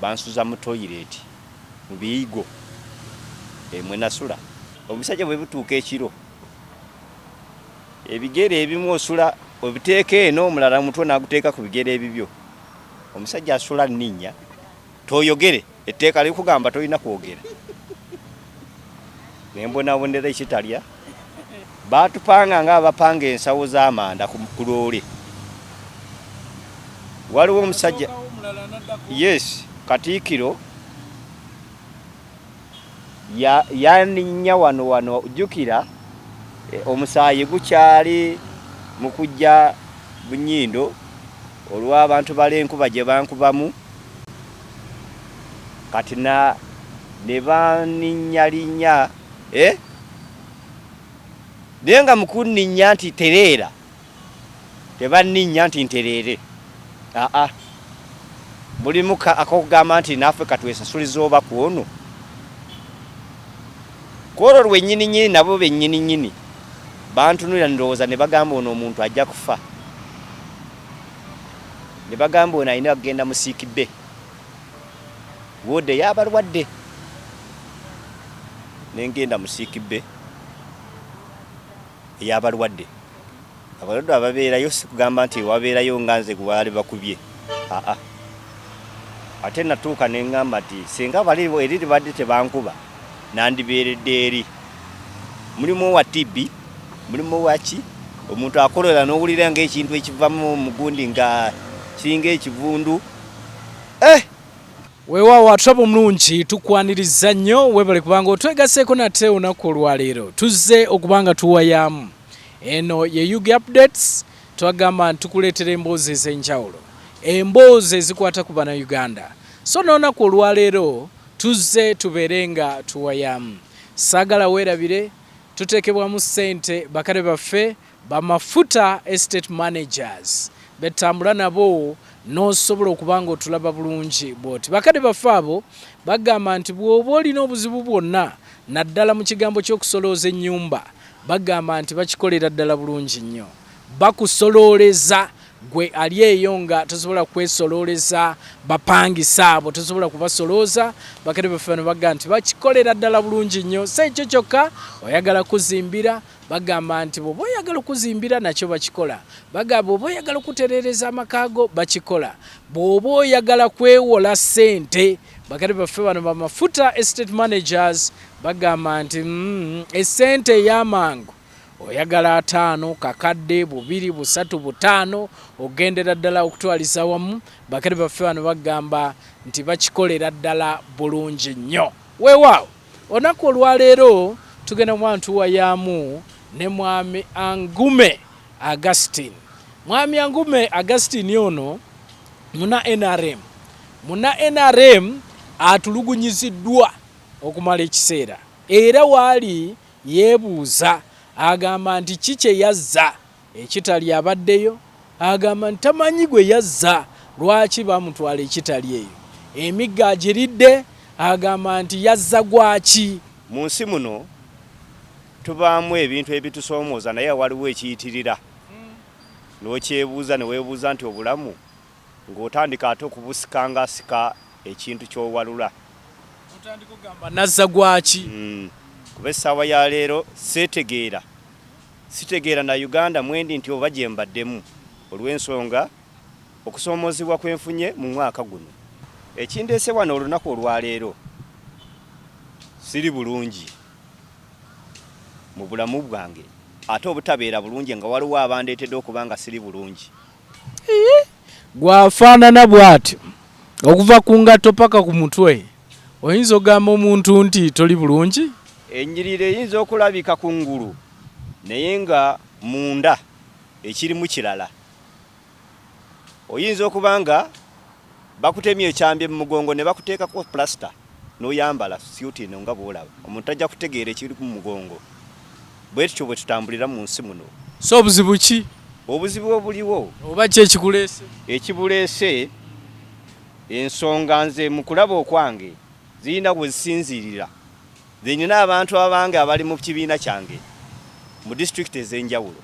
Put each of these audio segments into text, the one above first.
bansuza mu toilet mu biyigo mwe nasula omusajja bwe butuuka ekiro ebigere ebimu osula obiteeka eno omulala mutwe n'aguteeka ku bigere ebibyo omusajja asula nninnya toyogere etteeka likugamba tolina kwogera nembonabonera Kitarya baatupanga ng'abapanga ensawo z'amanda ku loole waliwo omusajja yes Katiikiro yaninnya wano jjukira omusaayi gukyali mu kujja Bunyindo olw'abantu balenkuba gye bankubamu kati ne baninnyalinya naye nga mukunninnya nti tereera tebanninnya nti ntereere mulimu akokugamba nti naffe katwesasuliza oba kwono kwolwo lwennyininyini nabo bennyininyini bantunulira ndowooza ne bagamba ono omuntu ajja kufa ne bagamba ono alina kugenda musiikibbe wode yabalwadde nengenda musiikibbe eyabalwadde abalwadde ababeerayo sikugamba nti wabeerayo nga nze gwali bakubye ate natuuka neŋŋamba nti singa baliwo eri libadde tebankuba nandibeeredde eri mulimu wa TB mulimu waki omuntu akolera n'owulira ng'ekintu ekivamu mugundi nga kiringa ekivundu weewaawo atulaba omulungi tukwaniriza nnyo webale kubanga otwegaseeko nate olunaku olwaleero tuzze okubanga tuwayamu eno ye Yugi Updates twagamba nti tukuleetera emboozi ez'enjawulo emboozi ezikwata ku bannayuganda so n'olunaku olwaleero tuzze tubeere nga tuwayamu saagala weerabire tuteekebwamu ssente bakale baffe bamafuta estate managers betambula nabo n'osobola okuba nga otulaba bulungi bw'oti bakadde baffe abo bagamba nti bw'oba olina obuzibu bwonna naddala mu kigambo ky'okusolooza ennyumba bagamba nti bakikolera ddala bulungi nnyo bakusolooleza gwe ali eyo nga tosobola kwesolooleza bapangisa abo tosobola kubasolooza bakadde baffe bano bagamba nti bakikolera ddala bulungi nnyo si ekyo kyokka oyagala kuzimbira bagamba nti bw'oba oyagala okuzimbira nakyo bakikola bagamba bw'oba oyagala okutereereza amakaago bakikola bw'oba oyagala kwewola ssente bakadde baffe bano bamafuta estate managers bagamba nti essente ey'amangu oyagala 5 kakadde 2 3 5 ogendera ddala okutwaliza wamu bakadde baffe bano bagamba nti bakikolera ddala bulungi nnyo weewaawo olunaku olwaleero tugenda mwantu wayamu ne mwami Angume Augustine mwami Angume Augustine ono muna NRM atulugunyiziddwa okumala ekiseera era waali yeebuuza agamba nti kiki yazza ekitali abaddeyo agamba nti tamanyi gwe yazza lwaki bamutwala ekitali eyo emigga agiridde agamba nti yazza gwaki mu nsi muno tubaamu ebintu ebitusoomooza naye waliwo ekiyitirira n'okyebuuza ne weebuuza nti obulamu ng'otandika ate okubusikangasika ekintu ky'owalula otandika okugamba nazza gwaki kuba essaawa ya leero sitegeera na Uganda mwendi nti oba gye mbaddemu olw'ensonga okusoomoozebwa kwenfunye mu mwaka guno ekindeese wano olunaku olwaleero siri bulungi mu bulamu bwange ate obutabeera bulungi nga waliwo abandeetedde okuba nga siri bulungi gwafaanana bw'atyo okuva ku ngatto paka ku mutwe oyinza ogamba omuntu nti toli bulungi ennyiriri eyinza okulabika ku ngulu naye nga munda ekirimu kirala oyinza okuba nga bakutemye ekyambye mu mugongo ne bakuteekako plasita n'oyambala syuti eno nga bw'olaba omuntu ajja kutegeera ekiri mu mugongo bwe tutyo bwe tutambulira mu nsi muno so obuzibu ki obuzibu obuliwo oba ki ekikuleese ekibuleese ensonga nze mu kulaba okwange zirina bwe zisinziirira zenina abantu abange abali mu kibiina kyange mu disitulikiti ez'enjawulo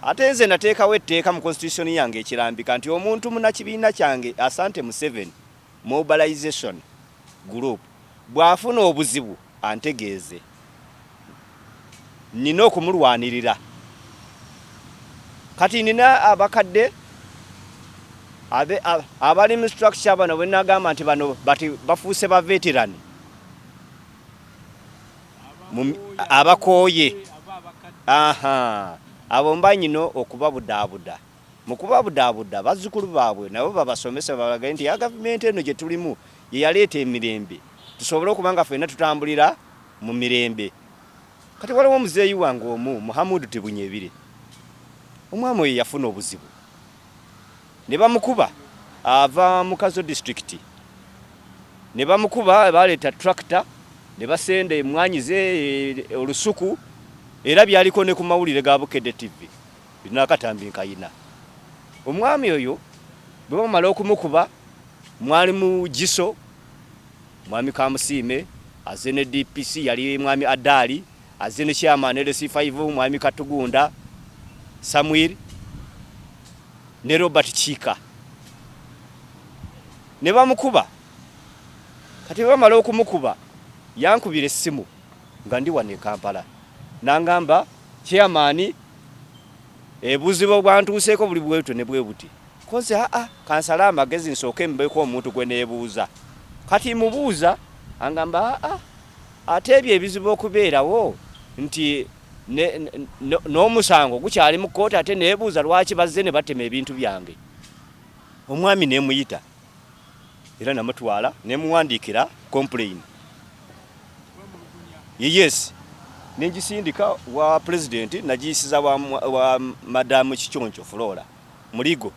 ate nze nateekawo etteeka mu constitution yange ekirambika nti omuntu munakibiina kyange Asante Museveni mobilization group bwafuna obuzibu antegeeze nina okumulwanirira kati nina abakadde abali mu structure bano bwe nagamba nti bano bati bafuuse ba veteran abakooye abo mbanyino okubabudaabuda mu kubabudaabuda bazzukulu baabwe nabo babasomesa babagaye nti ya gavumenti eno gye tulimu ye yaleeta emirembe tusobole okuba nga ffenna tutambulira mu mirembe. Kati waliwo omuzeeyi wange omu Muhammadu Tebunyebire omwami oyo yafuna obuzibu ne bamukuba ava mu Kazo district ne bamukuba baleeta tractor ne basenda emwanyi ze olusuku era byaliko ne ku mawulire ga Bukedde TV bina katambi nkayina. Omwami oyo bwe bamala okumukuba mwali mu Giso mwami Kamusiime azene DPC yali mwami Adali azene chairman LC5 mwami Katugunda Samuel ne Robert Chika ne bamukuba. Kati bamala okumukuba yankubira essimu nga ndi wane Kampala nangamba chairman ebuzibo bwantuuseeko buli bwetu ne bwe buti koze kansala amagezi nsooke mbeko omuntu gwe neebuuza. Kati mubuuza angamba ate ebyo ebizibu okubeerawo nti n'omusango gukyali mu kkooti ate neebuuza lwaki bazze ne batema ebintu byange. Omwami neemuyita era namutwala nemuwandiikira complain. Yes nengisindika wa president nagiyisiza wa Madam Kikyonjo Flora Muligo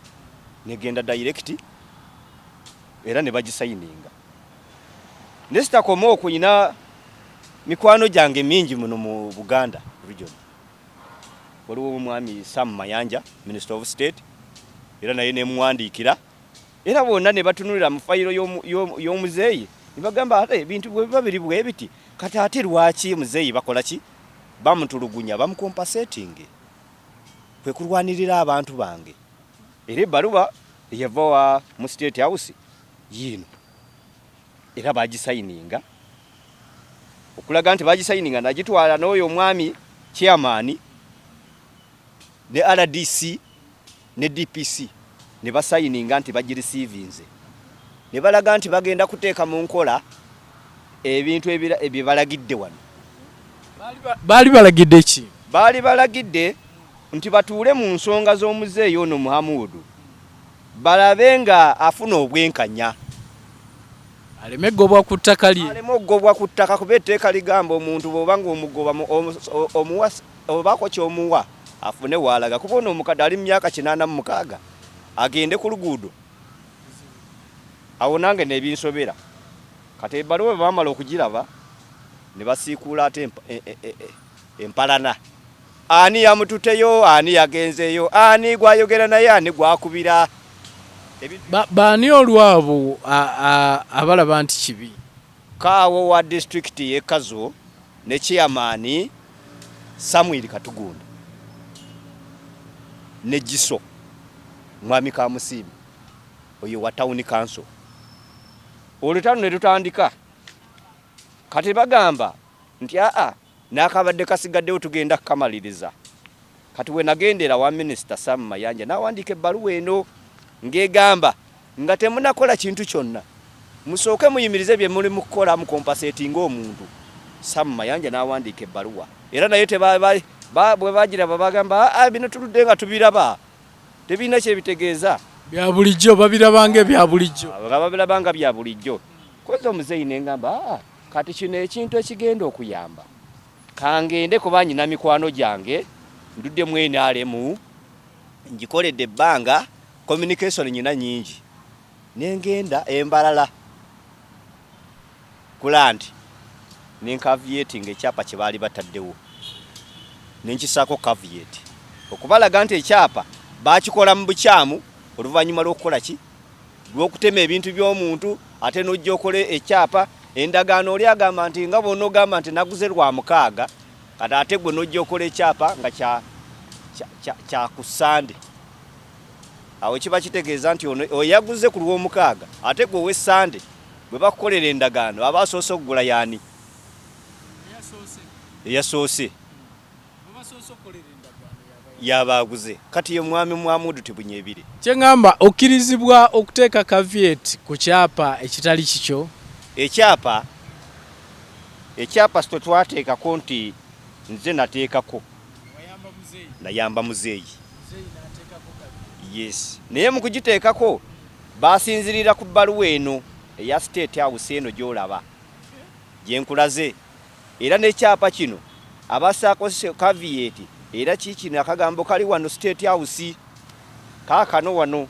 negenda direct era ne bagisayininga. Nesita komo okuyina mikwano gyange mingi muno mu Buganda region. Waliwo omwami Sam Mayanja Minister of State era naye nemuwandiikira era bonna ne batunulira mu fayiro y'omuzeeyi ne bagamba ate ebintu bwe biba biri bwe biti kati ate lwaki muzeeyi bakola ki bamutulugunya bamukompensating kwe kulwanirira abantu bange. Era ebbaluwa yava mu State House yino era bagisayininga okulaga nti bagisayininga nagitwala n'oyo omwami chairman ne RDC ne DPC ne basayininga nti bagireceivinze ne balaga nti bagenda kuteeka mu nkola ebintu ebyo balagidde wano. Bali balagidde ki? Bali balagidde nti batuule mu nsonga z'omuzeeyi ono Muhammadu balabe nga afuna obwenkanya aleme gobwa ku ttaka lye. Aleme gobwa ku ttaka kuba etteeka ligamba omuntu bw'obanga omugoba omuwasa obaako kyomuwa afune waalaga kuba ono omukadde ali mu myaka 86 agende ku luguudo awo nange nebinsobera. Kati ebbaluwa bamala okugiraba ne basiikuula ate empalana ani yamututeyo ani yagenzeyo ani gwayogera naye ani gwakubira baani olwabo abalaba nti kibi. Kaawo wa district ye Kazo ne chairman Samuel Katugunda ne Giso mwami Kamusiime oyo wa town council. Olutalo ne lutandika kati bagamba nti nakabadde kasigaddewo tugenda kukamaliriza. Kati we nagendera wa Minister Sam Mayanja nawandiika ebbaluwa eno ngegamba nga temunakola kintu kyonna musooke muyimirize bye muli mukola mu compensating omuntu. Sam Mayanja nawandiika ebbaluwa era naye bwe bagira babagamba bino tuludde nga tubiraba tebina kyebitegeeza bya bulijjo babirabange bya bulijjo babirabanga bya bulijjo. Koza omuzeeyi nengamba kati kino ekintu ekigenda okuyamba kangende kuba nyina mikwano gyange ndudde mwene alemu njikoledde ebbanga communication nyina nyingi nengenda embalala kulanti nenkaviating ekyapa kye baali bataddewo nenkisako caveat okubalaga nti ekyapa bakikola mu bukyamu oluvannyuma lw'okukola ki lw'okutema ebintu by'omuntu ate n'ojja okole ekyapa endagaano oli agamba nti nga bonna ogamba nti naguze lwa 6 kati ate gwe n'ojja okola ekyapa nga kya ku Sande awo kiba kitegeeza nti ono oyaguze ku lw'omukaaga ate gwe ow'essande bwe bakukolera endagaano aba asoose okugula yaani eyasoose yabaaguze kati ye mwami Mwamudu Tebunyeebire. Kye ngamba okkirizibwa okuteeka caveat ku kyapa ekitali kikyo. Ekyapa sito twateekako nti nze nateekako nayamba muzeeyi. Yes, naye mu kugiteekako baasinzirira ku bbaluwa eno eya State House eno gy'olaba gye nkulaze, era n'ekyapa kino abasaako caveat era kikino akagambo kali wano State House kaakano wano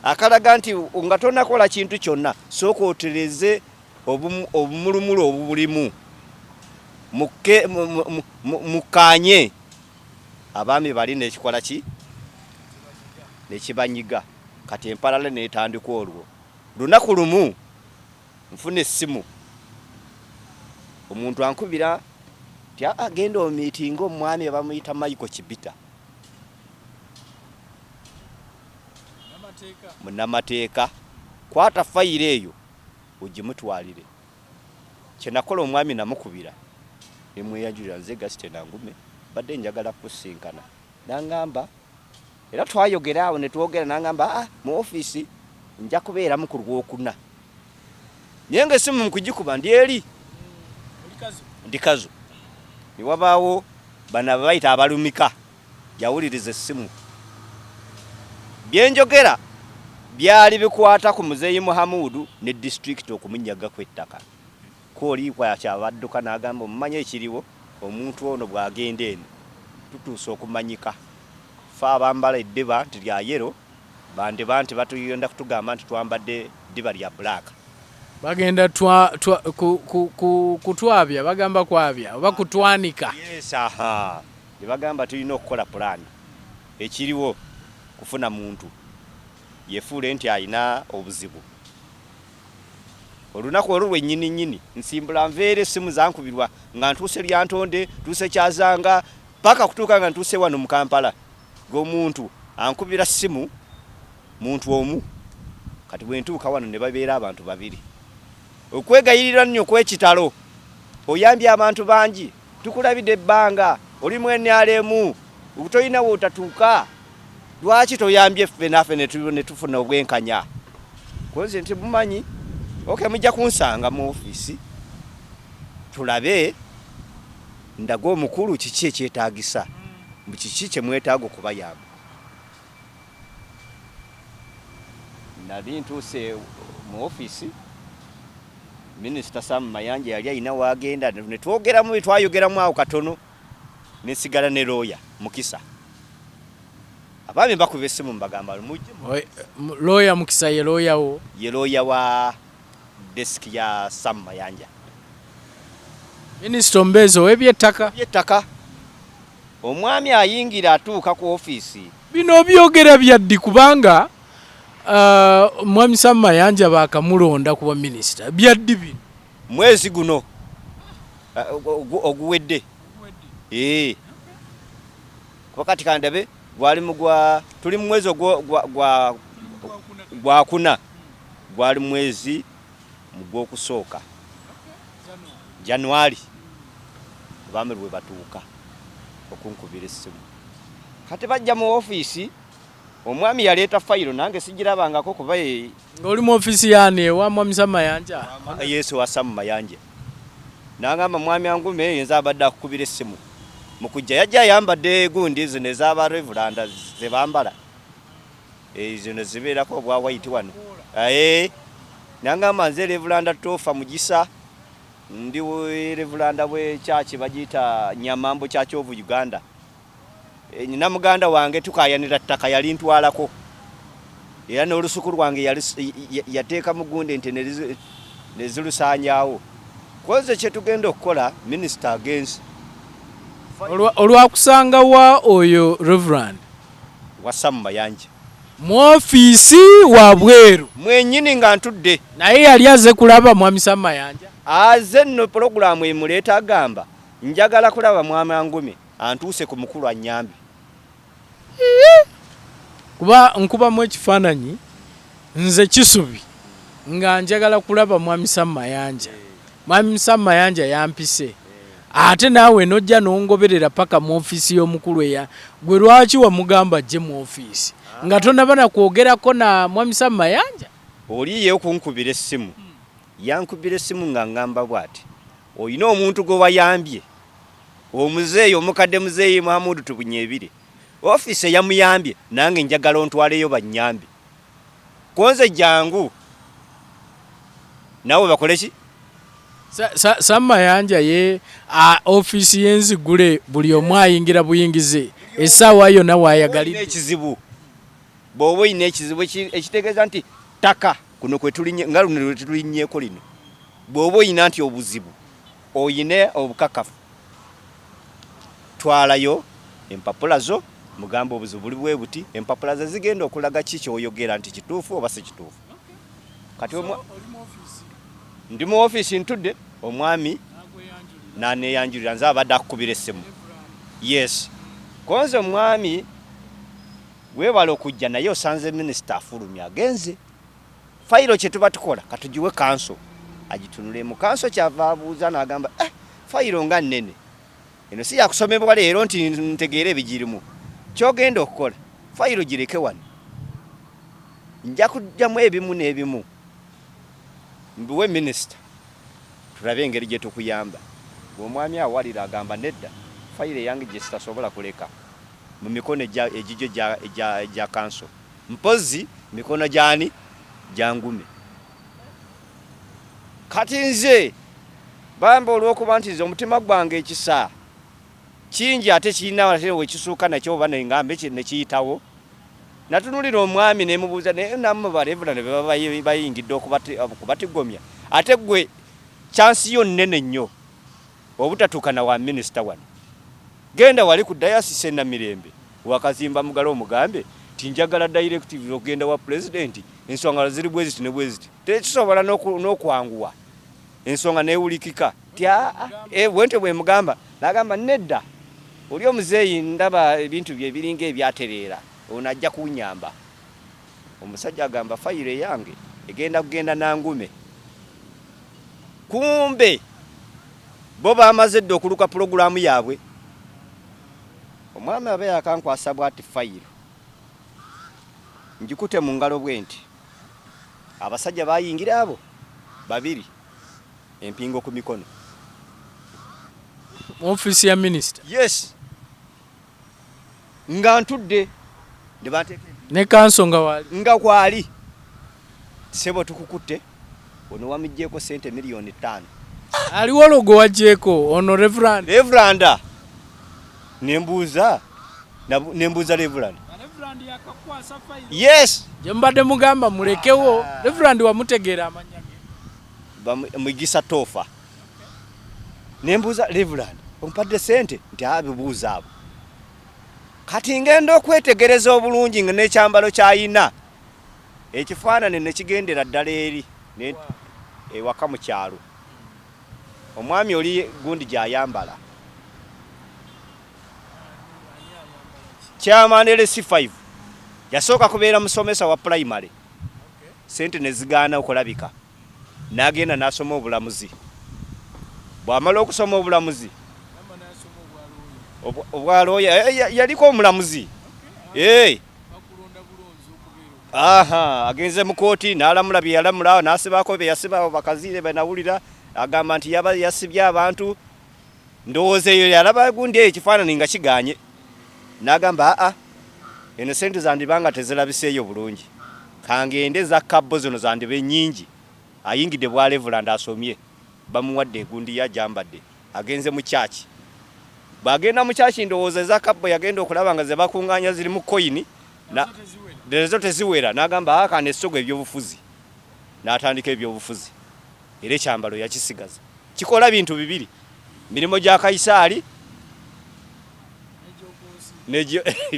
akalaga nti nga tonakola kintu kyonna sooka otereze obumulumulu obubulimu mukkaanye abaami bali n'ekikola ki nekibanyiga. Kati empalale neetandika olwo. Lunaku lumu nfuna essimu omuntu ankubira ti agenda omiitinga omwami bamuyita Michael Kibita munnamateeka, kwata fayiro eyo ogimutwalire. Kyenakola omwami namukubira nemweyajulira nze Gasite Nangume badde njagala kusinkana nangamba, era twayogera awo netwogera nangamba mu office nja kubeeramu ku Lwokuna. Naye ng'essimu mukugikuba ndi eri ndikazo ne wabaawo bana bayita abalumika yawuliriza essimu. Byenjogera byali bikwata ku Muzeeyi Muhamudu ne district okumunyaga kw'ettaka. Kooliikwa kyabadduka n'agamba omumanye ekiriwo omuntu ono bw'agenda eno tutuuse okumanyika. Fe abambala eddiba nti lya yero bandiba nti batuyonda kutugamba nti twambadde ddiba lya black. Bagenda kutwabya bagamba kwabya oba kutwanika. Yes, aha. Ne bagamba tulina okukola pulaani ekiriwo kufuna muntu yefuule nti alina obuzibu. Olunaku olwo lwennyini nsimbula nveere essimu zankubirwa nga ntuuse Lyantonde, ntuuse Kyazanga, paka kutuuka nga ntuuse wano mu Kampala. Ng'omuntu ankubira ssimu muntu omu. Kati bwe ntuuka wano ne babeera abantu babiri. Okwegayirira nnyo kw'ekitalo. Oyambye abantu bangi, tukulabidde ebbanga, oli mu NRM, tolina wootatuuka. Lwaki toyambye ffe naffe ne tufuna obwenkanya? Koze nti mumanyi, mujja kunsanga mu office tulabe ndaga omukulu kiki ekyetaagisa, mu kiki kye mwetaaga okubayamba. Nali ntuuse mu office Minisita Sam Mayanja yali alina waagenda ne twogeramu twayogeramu awo katono ne sigala ne lawyer Mukisa. Abaami bakuba essimu mbagamba mujje. Lawyer Mukisa ye lawyer wo? Ye lawyer wa desk ya Sam Mayanja. Minisita Mbezo w'ebyettaka. Omwami ayingira atuuka ku office. Bino byogera byaddi kubanga Mwami Sam Mayanja baakamulonda kuba minisita. Byaddi bino mwezi guno oguwedde. Wakati kandabe gwali mugwa tuli mu mwezi gwa kuna gwali mwezi mugw'okusooka January baame lwe batuuka okunkubira essimu. Kati bajja mu office omwami yaleeta fayiro nange sigirabangako kuba ng'oli mu office yaani ewa Mwami Sam Mayanja. Yesu wa Sam Mayanja nangamba mwami Angume yenza abadde akukubira essimu. Mukujja yajja ayambadde gundi zino ez'aba Reveranda ze bambala zino zibeerako obwa white wano. Nangamba nze Reveranda Tofa Mugisa ndi Reveranda bw'ekyaki bagiyita Nyamambo Church of Uganda. Nina muganda wange tukayanira ttaka yali ntwalako era n'olusuku lwange yateeka mu gundi nti nezirusaanyaawo. Koze kye tugenda okukola minisita agenzi olwakusanga wa oyo Reverend wa Sam Mayanja mu office wa bweru mwennyini nga ntudde, naye yali aze kulaba Mwami Sam Mayanja. Aze nno pulogulaamu emuleeta agamba njagala kulaba Mwami Angume antuuse ku mukulu annyambi. kuba nkubamu ekifaananyi nze Kisubi nga njagala kulaba mwami Sam Mayanja. Mwami Sam Mayanja yampise ate naawe nojja n'ongoberera paka mu ofiisi y'omukulu eya gwe lwaki wamugamba ajje mu ofiisi nga tonaba na kwogerako na mwami Sam Mayanja? Oliyeyo kunkubira essimu yankubira essimu nga ngamba bw'ati oyina omuntu gwe wayambye omuzeeyi omukadde muzeeyi Muhammadu Tubunyeebire ofiisi eyamuyambye nange njagala ontwaleyo bannyambe konze jangu nawe bakole ki? Sam Mayanja ye ofiisi y'enzigule buli omu ayingira buyingize essaawa yonna waayagalidde. Ekizibu bw'oba oyina ekizibu ekitegeeza nti ttaka kuno kwe tulinye nga luno lwe tulinnyeko lino bw'oba oyina nti obuzibu oyine obukakafu twalayo empapula zo mugamba obuzibu buli bwe buti empapula ze zigenda okulaga ki kyoyogera nti kituufu oba si kituufu. Kati ndi mu ofiisi ntudde omwami naneyanjulira nze abadde akukubira essimu. Yes konze omwami weewala okujja naye osanze minisita afulumya agenze fayiro kye tuba tukola katugiwe kanso agitunule mu kanso kyava abuuza n'agamba fayiro nga nnene eno si yakusomebwa leero nti ntegeera ebigirimu kyogenda okukola fayiro gireke wano nja kujjamu ebimu n'ebimu mbuwe minisita tulabe engeri gye tukuyamba. Omwami awalira agamba nedda fayiro eyange gye sitasobola kuleka mu mikono egigyo gya kanso mpozi mikono gyani jangume. Kati nze bamba olw'okuba nti nze omutima gwange ekisa kingi ate kirina ate wekisuuka nakyo oba nengambe nekiyitawo natunulira omwami nemubuuza naye nammwe barevula ne baba bayingidde okubatigomya ate gwe chansi yo nnene nnyo obutatuuka na wa minisita wano genda wali ku dayasisi Namirembe wakazimba mugalo omugambe tinjagala directive ogenda wa president ensonga ziri bweziti ne bweziti tekisobola n'okwanguwa ensonga neewulikika wente bwe mugamba nagamba nedda oli omuzeeyi ndaba ebintu bye biringa ebyatereera ono ajja kunyamba. Omusajja agamba fayiro eyange egenda kugenda nangume kumbe bo bamaze dde okuluka pulogulaamu yaabwe. Omwami abe yakankwasa bw'ati fayiro njikute mu ngalo bwe nti abasajja bayingira abo babiri empingo ku mikono mu ofiisi ya minisita. Yes nga ntudde ne kanso nga kwali sebo tukukutte ono wamijjeeko sente miliyoni 5 aliwo logo wajjeeko ono Reveranda nembuuza Reverand yakakwasa fayiro. Yes gye mbadde mugamba mulekewo Reverand wamutegeera amanya ge mugisa tofa nembuuza Reverand ompadde sente nti abibuuza abo kati ngenda okwetegereza obulungi nga n'ekyambalo kyayina ekifaanane nekigendera ddala eri ewaka mu kyalo omwami oli gundi gyayambala kyamandele C5 yasooka kubeera musomesa wa primary sente nezigaana okulabika n'agenda n'asoma obulamuzi bw'amala okusoma obulamuzi obwalooya yaliko omulamuzi agenze mu kooti n'alamula bye yalamula n'asibako bye yasibawo bakaziire benawulira agamba nti yaba yasibye abantu ndowooza eyo yalaba gundi ekifaanani nga kiganye n'agamba eno sente zandibanga tezirabiseeyo bulungi kangende za kabbo zino zandibe nnyingi ayingidde bwa Reverand asomye bamuwadde egundi yajambadde agenze mu kyaki bagenda mu kyaki ndowooza za kabbo yagenda okulaba nga ze bakunganya ziri mu koyini lezo teziwera n'agamba akane essogo ebyobufuzi n'atandika ebyobufuzi era ekyambalo yakisigaza kikola bintu bibiri mirimo gya Kaisaali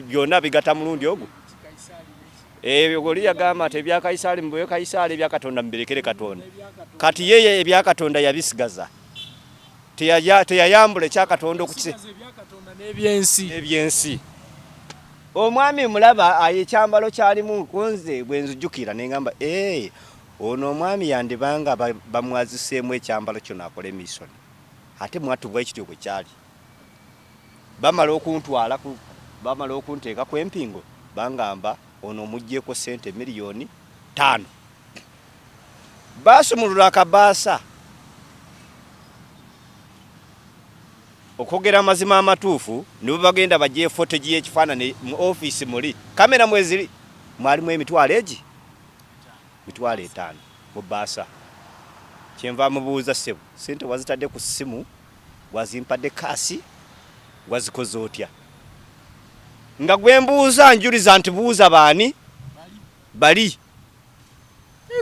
byonna bigata mulundi ogwo ebyo goli yagamba ati ebya Kaisaali mbuye Kaisaali ebya Katonda mbirekere Katonda kati yeye ebya Katonda yabisigaza teyayambula ekya Katonda okukise ebyensi omwami mulaba ayekyambalo kyalimu kunze bwenzujukira nengamba ono omwami yandibanga bamwaziseemu ekyambalo kyo nakola emisoni ate mwatubwa ekityo bwe kyali bamala okunteeka ku empingo bangamba ono omuggyeko sente miliyoni 5 baasumulula akabaasa okwogera amazima amatuufu nibo bagenda bajje footage y'ekifaananyi mu ofiisi muli kamera mweziri mwalimu emitwalo 5 mu baasa kyenva mubuuza ssebo sente wazitadde ku ssimu wazimpadde kaasi wazikoze otya nga gwe mbuuza njuliza nti buuza baani bali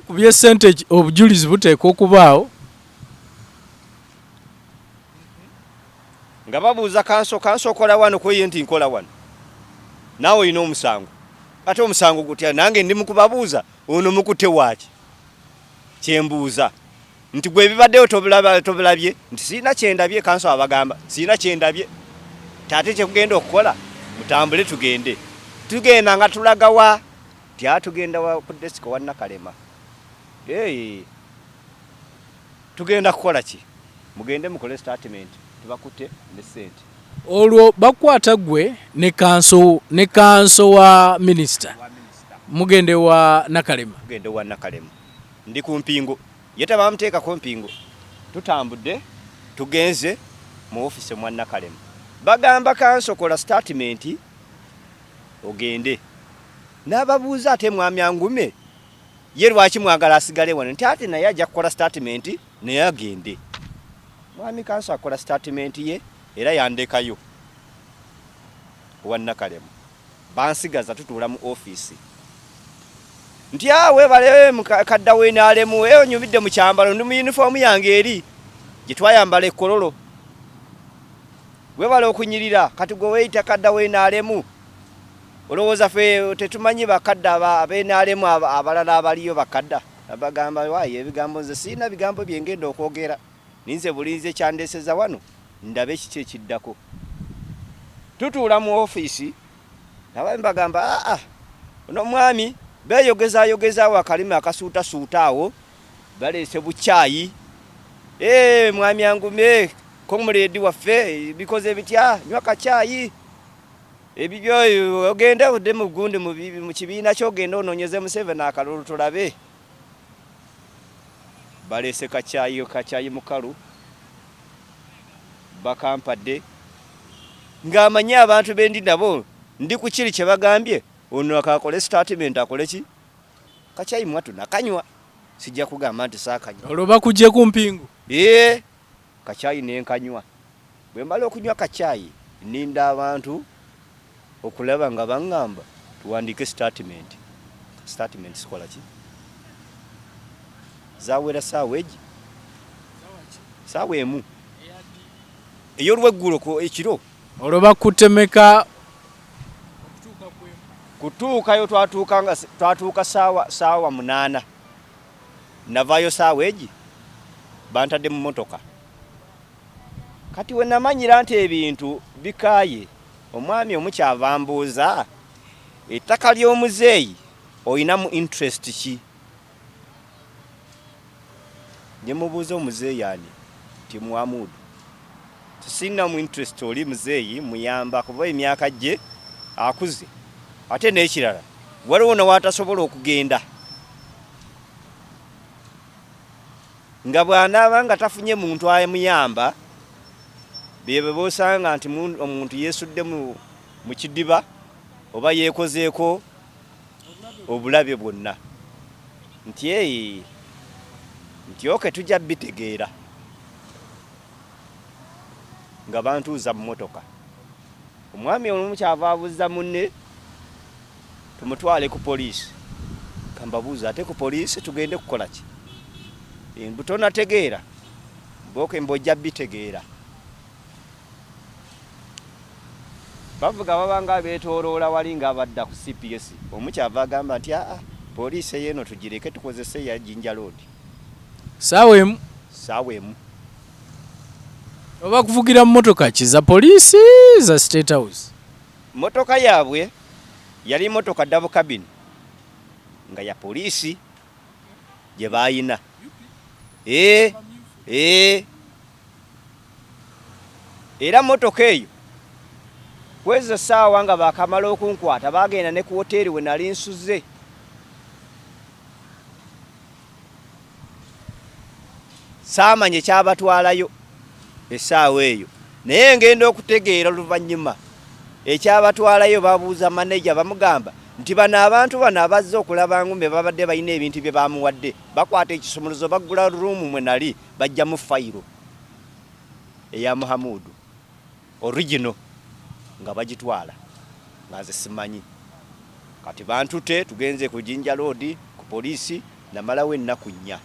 ku by'essente obujulizi buteekwa okubaawo nga babuuza kanso okola wano kweye nti nkola wano naawe olina omusango ate omusango gutya nange ndi mukubabuuza ono mukute waaki kyembuuza nti gwe bibaddeyo tobulabye nti siina kyendabye kanso abagamba siina kyendabye tate kyekugenda okukola mutambule tugenda nga tulaga wa tugenda ku desika wa Nakalema tugenda kukola ki mugende mukole statement tubakute ne sente olwo bakwata gwe ne kanso wa minisita mugende wa Nakalema ndi ku mpingo yeta bamuteeka ku mpingo tutambudde tugenze mu office mwa Nakalema bagamba kanso kola statement ogende n'ababuuza ate mwami angume ye lwaki mwagala asigale wano nti ate naye ajja kukola statement naye agende mwami kanso akola statement ye era yandekayo wa Nakalema bansigaza tutuula mu office nti awe bale mukadda we nalemu onyubidde mu kyambalo ndi mu uniform yange eri gye twayambala ekkololo we bale okunyirira kati gwe weyita kadda we nalemu olowooza ffe tetumanyi bakadda ab'enalemu abalala abaliyo bakadda abagamba waayo ebigambo nze siina bigambo byengenda okwogera ninze bulinze kyandeseza wano ndabe kiki ekiddako tutuula mu office nabambi bagamba ono mwami beeyogezaawo akalimi akasuutasuuta awo baleese bukyayi mwami angume komuledi waffe bikoze bitya nywa kacyayi ebibyo ogende udde mu gundi mu kibiina kyogenda onoonyeze Museveni akalulu tulabe baleese kacyayi mukalu bakampadde ng'amanyi abantu bendi nabo ndi ku kiri kye bagambye ono akakole statement akole ki kacyayi mwatu nakanywa sijja kugamba nti saakanywa olwo bakujje ku mpingo kacyayi nenkanywa bwe mbala okunywa kacyayi ninda abantu okulaba nga baŋŋamba tuwandiike statement sikola ki zawera saawa egi saawa emu ey'olweggulo ekiro olwo bakutemeka kutuukayo twatuuka saawa 8 navayo saawa egi bantadde mu motoka kati we namanyira nti ebintu bikaaye omwami omukyava mbuuza ettaka ly'omuzeeyi olina mu interest ki nye mubuuza omuzeeyi ani ti Muhamudu tisina mu interest oli muzeeyi muyamba kuba emyaka gye akuze ate n'ekirala waliwo n'awatasobola okugenda nga bw'anaaba nga tafunye muntu amuyamba bebe bosanga nti omuntu yeesudde mu kidiba oba yeekozeeko obulabe bwonna nti oke tujja bitegeera nga bantuuza mu motoka omwami omu kyava abuuza munne tumutwale ku poliisi kambabuuza ate ku poliisi tugende kukola ki butonategeera mboke mbojja bitegeera bavuga babanga beetooloola wali nga abadda ku CPS omukyava agamba nti poliisi yeeno tugireke tukozese ya Jinja Road saawa emu oba kuvugira mu motoka ki za poliisi za State House motoka yaabwe yali motoka double cabin nga ya polisi je bayina era motoka eyo kweza saawa nga bakamala okunkwata bagenda ne ku hoteli we nali nsuze saamanye kyabatwalayo essaawa eyo naye ngenda okutegeera oluvannyuma ekyabatwalayo babuuza maneja bamugamba nti bano abantu bano abazze okulaba ngume babadde balina ebintu bye bamuwadde bakwata ekisumuluzo baggula ruumu mwe nali bajjamu fayiro eya Muhamudu original nga bagitwala nga nze simanyi kati bantute tugenze ku Jinja Road ku polisi namalawo ennaku 4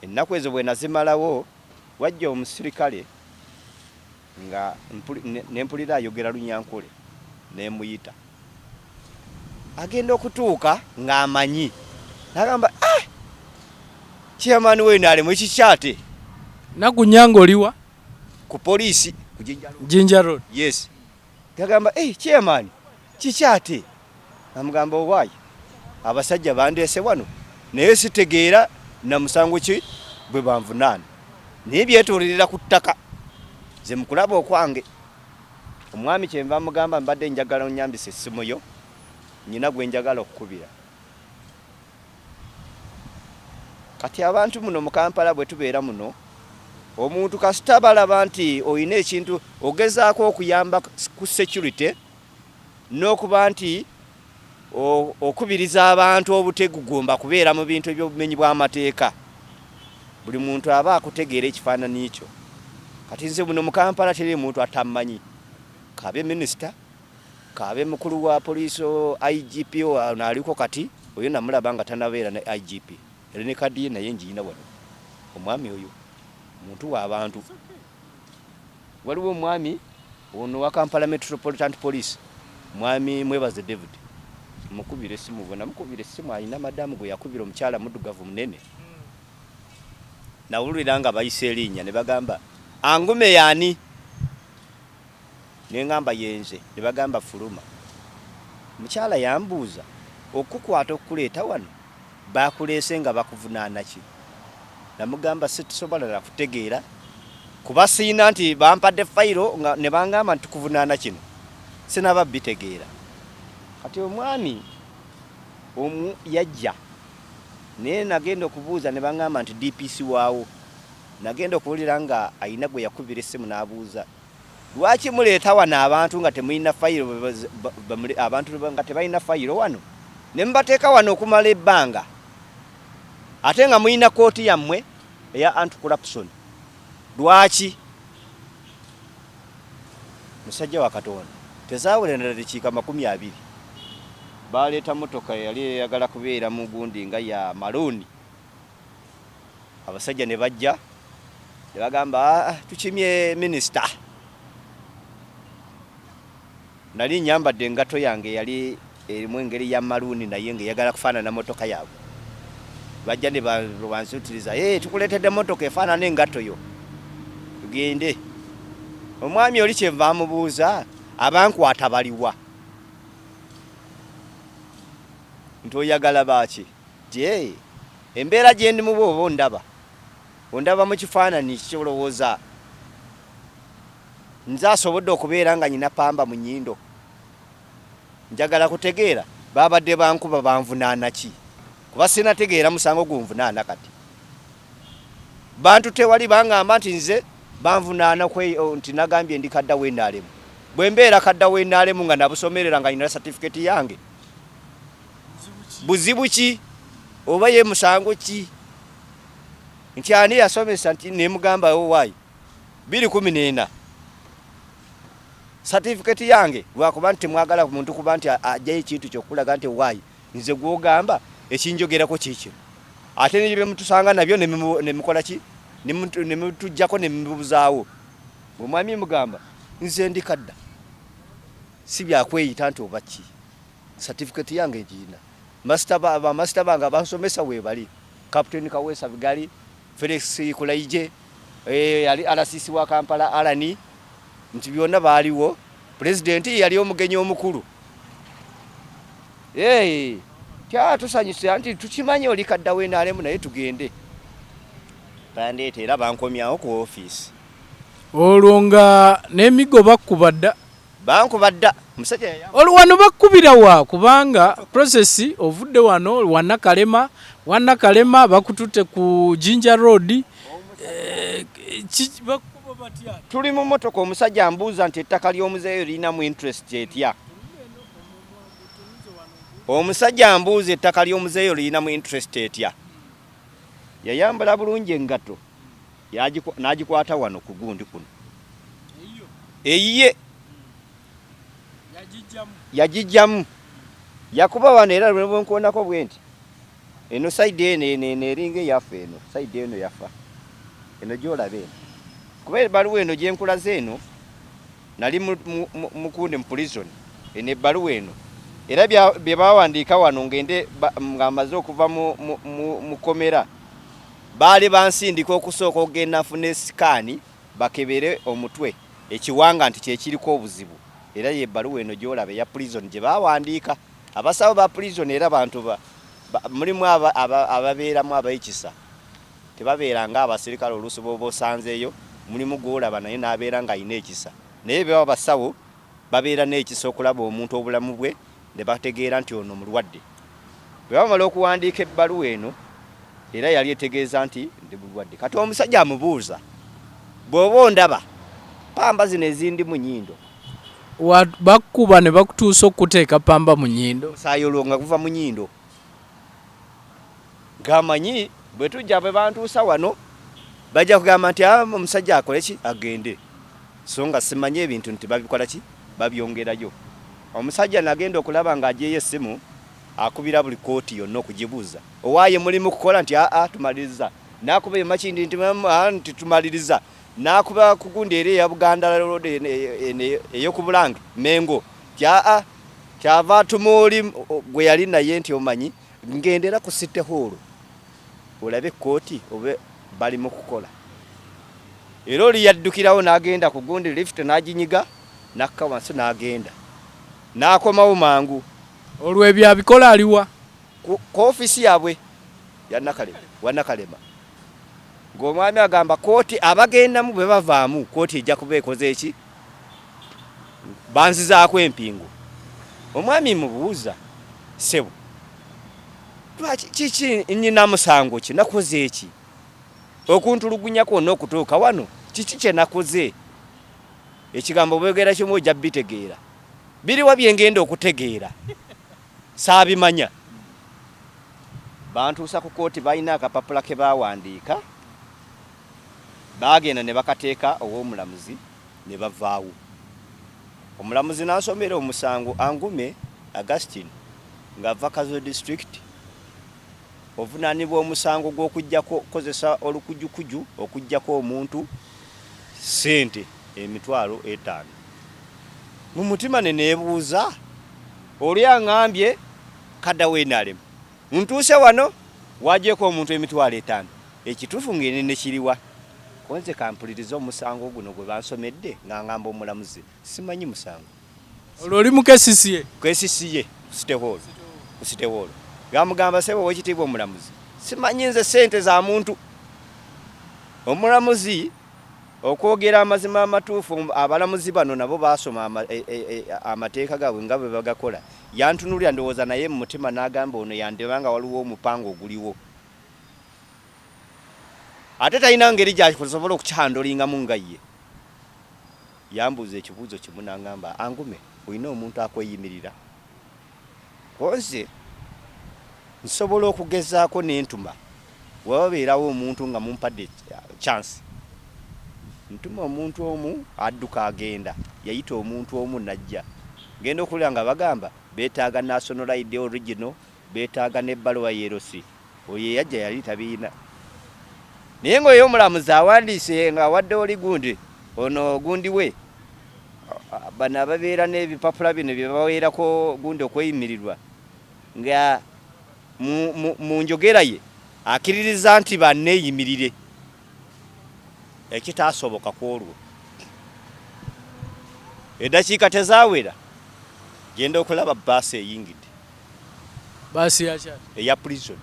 ennaku ezo bwe nazimalawo wajja omusirikale nga nempulira ayogera Lunyankole nemuyita agenda okutuuka ng'amanyi nagamba chairman we nale mukikyate nakunyanga oliwa ku polisi ku Jinja Road yes gagamba chairman kikyate namugamba owayi abasajja bandese wano naye sitegeera na musango ki bwe banvunaana naye byetolera ku ttaka ze mukulaba okwange omwami kyenva mugamba mbadde njagala onyambise essimu yo nyina gwe njagala okukubira kati abantu muno mu Kampala bwe tubeera muno omuntu kasita balaba nti oyina ekintu ogezaako okuyamba ku security n'okuba nti okubiriza abantu obutegugumba kubeera mu bintu by'obumenyi bw'amateeka buli muntu aba akutegeera ekifaananyi ekyo kati nze muno mu Kampala teri muntu atamanyi kabe minister kabe mukulu wa poliisi IGP naaliko kati oyo namulaba nga tanabeera ne IGP era ne kadi ye naye njiyina wano omwami oyo muntu w'abantu waliwo omwami ono wa Kampala Metropolitan Police mwami Mwebaze David mukubire essimu bona mukubire essimu ayina madamu gwe yakubira omukyala muddugavu munene nawulira nga bayise erinnya ne bagamba angume yani ne ngamba yenze ne bagamba fuluma mukyala yambuuza okukwata okuleeta wano bakuleese nga bakuvunaana ki namugamba situsobola na kutegeera kuba siina nti bampadde fayiro nga ne bangamba nti tukuvunaana kino sinaba bitegeera kati omwami omu yajja naye nagenda okubuuza ne bangamba nti DPC waawo nagenda okuwulira nga ayina gwe yakubira essimu n'abuuza lwaki muleeta wano abantu nga temulina fayiro abantu nga tebalina fayiro wano ne mubateeka wano okumala ebbanga ate nga mulina kooti yammwe eya anti-corruption lwaki musajja wa Katonda tezaawulira dakiika 20 baleeta motoka yali eyagala kubeera mu gundi nga ya maloni abasajja ne bajja ne bagamba tukimye minisita nali nyambadde engato yange yali erimu engeri ya maloni naye nga yagala kufaanana motoka yaabwe bajja ne bansutiriza tukuleetedde motoka efaanana engato yo tugende omwami oli kyenva amubuuza abankwata baliwa nti oyagala baaki je embeera gye ndimu bw'oba ondaba mu kifaananyi kyolowooza nze asobodde okubeera nga nyina pamba mu nnyindo njagala kutegeera babadde bankuba banvunaana ki kuba sinategeera musango gunvunaana kati bantu tewali bangamba nti nze banvunaana nti nagambye ndi kadda w'endaalemu bwe mbeera kadda w'endaalemu nga nabusomerera nga nyina certificate yange buzibu ki oba ye musango ki nti ani yasomesa nti nemugamba owaayi 2014 certificate yange lwakuba nti temwagala ku muntu kuba nti ajjayo ekintu kyokulaga nti owaayi nze gwogamba ekinjogerako kiikino ate nebye mutusanga nabyo nemukola ki nemutujjako nemubuzaawo omwami mugamba nze ndi kadda si byakweyita nti oba ki certificate yange njina master banga bansomesa webali Captain Kawesa Bigali Felix Kulaije yali RCC wa Kampala Alani nti byonna baaliwo president yali omugenyi omukulu tusanyuse anti tukimanyi oli kaddawo enaalemu naye tugende bandeeta era bankomyawo ku ofiisi olwo nga n'emigo bakubadda musajja wano bakkubira wa kubanga process ovudde wano wannakalema bakututte ku Jinja Road bakuba batya tuli mu motoka omusajja ambuuza nti ettaka ly'omuzeeyo lirinamu interest etya omusajja ambuuza ettaka ly'omuzeeyo lirinamu interest etya yayambala bulungi engatto n'agikwata wano ku gundi kuno eyiye yagijjamu yakuba wano era lwebwenkonako bwe nti eno sayidi eno eringa eyaffe eno sayidi eno yafa eno gyolaba eno kuba ebbaluwa eno gyenkulaze eno nali mukundi mu prison eno ebbaluwa eno era bye bawandiika wano ngende ng'amaze okuva mu komera baali bansindika okusooka okugenda nfune sikaani bakebere omutwe ekiwanga nti kyekiriko obuzibu era yebbaluwa eno gyolaba eya prison gye bawandiika abasawo ba prison era bantu mulimu ababeeramu abayikisa tebabeera abasirikale oluusi booba osanzeeyo mulimu gwolaba naye n'abeera ng'alina ekisa naye baba basawo babeera n'ekisa okulaba omuntu obulamu bwe ne bategeera nti ono mulwadde bwe bamala okuwandiika ebbaluwa eno era yali etegeeza nti ndi bulwadde kati omusajja amubuuza bw'oba ondaba pamba zino ezindi mu nnyindo bakkuba ne bakutuusa okuteeka pamba mu nnyindo omusaayi olwo nga guva mu nnyindo ng'amanyi bwe tujja bwe bantuusa wano bajja kugamba nti omusajja akole ki agende so nga simanyi ebintu nti babikola ki babyongerayo omusajja nagenda okulaba ng'ajeeyo essimu akubira buli kooti yonna okugibuuza owaaye mulimu kukola nti tumaliriza n'akuba emakindi nti tumaliriza n'akuba kugundi eri eya Buganda Road ey'oku Bulange Mengo kyava tumuoli gwe yali naye nti omanyi ngendera ku City Hall olabe kooti obe bali mu kukola era oli yaddukirawo n'agenda ku gundi lift n'aginyiga n'akka wansi n'agenda n'akomawo mangu olwo ebyo abikola aliwa ku ofiisi yaabwe wannakalema ng'omwami agamba kooti abagendamu bwe bavaamu kooti ejja kuba ekoze eki banzizaako empingu omwami mubuuza sebo kiki nnyina musango ki nakoze eki okuntulugunya kwonna okutuuka wano kiki kye nakoze ekigambo bwegera kimu ojja bitegeera biriwa byengenda okutegeera saabimanya bantuusa ku kooti balina akapapula ke bawandiika bagenda ne bakateeka ow'omulamuzi ne bavaawo omulamuzi n'asomera omusango Angume Augustine ng'ava Kazo district ovunaanibwa omusango gw'okujjako kozesa olukujjukuju okujjako omuntu ssente emitwalo 5 mu mutima ne neebuuza oli aŋŋambye kaddawo enaalemu ntuuse wano wagyeko omuntu emitwalo 5 ekituufu ng'ene ne kiriwa konze kampuliriza omusango guno gwe bansomedde ng'aŋŋamba omulamuzi simanyi musango olwo oli mu kesisiye ku City Hall gamugamba sebo wekitiibwa omulamuzi simanyi nze ssente za muntu omulamuzi okwogera amazima amatuufu abalamuzi bano nabo baasoma amateeka gaabwe nga bwe bagakola yantunulira ndowooza naye mu mutima n'agamba ono yandebanga waliwo omupango oguliwo ate talina ngeri gyakusobola okukyandolingamu nga ye yambuuza ekibuuzo kimu n'agamba Angume olina omuntu akweyimirira konze nsobola okugezaako n'entuma wababeerawo omuntu nga mumpadde chance ntuma omuntu omu adduka agenda yayita omuntu omu najja ngenda okulira nga bagamba beetaaga national ID original beetaaga n'ebbaluwa yerosi oyo yajja yali tabiina naye ng'oyo omulamuzi awandiise ng'awadde oli gundi ono gundi we bano ababeera n'ebipapula bino bye baweerako gundi okweyimirirwa nga mu njogera ye akkiririza nti banneeyimirire ekitaasoboka ku olwo eddakiika tezaawera genda okulaba baasi eyingidde baasi yakyali eya prison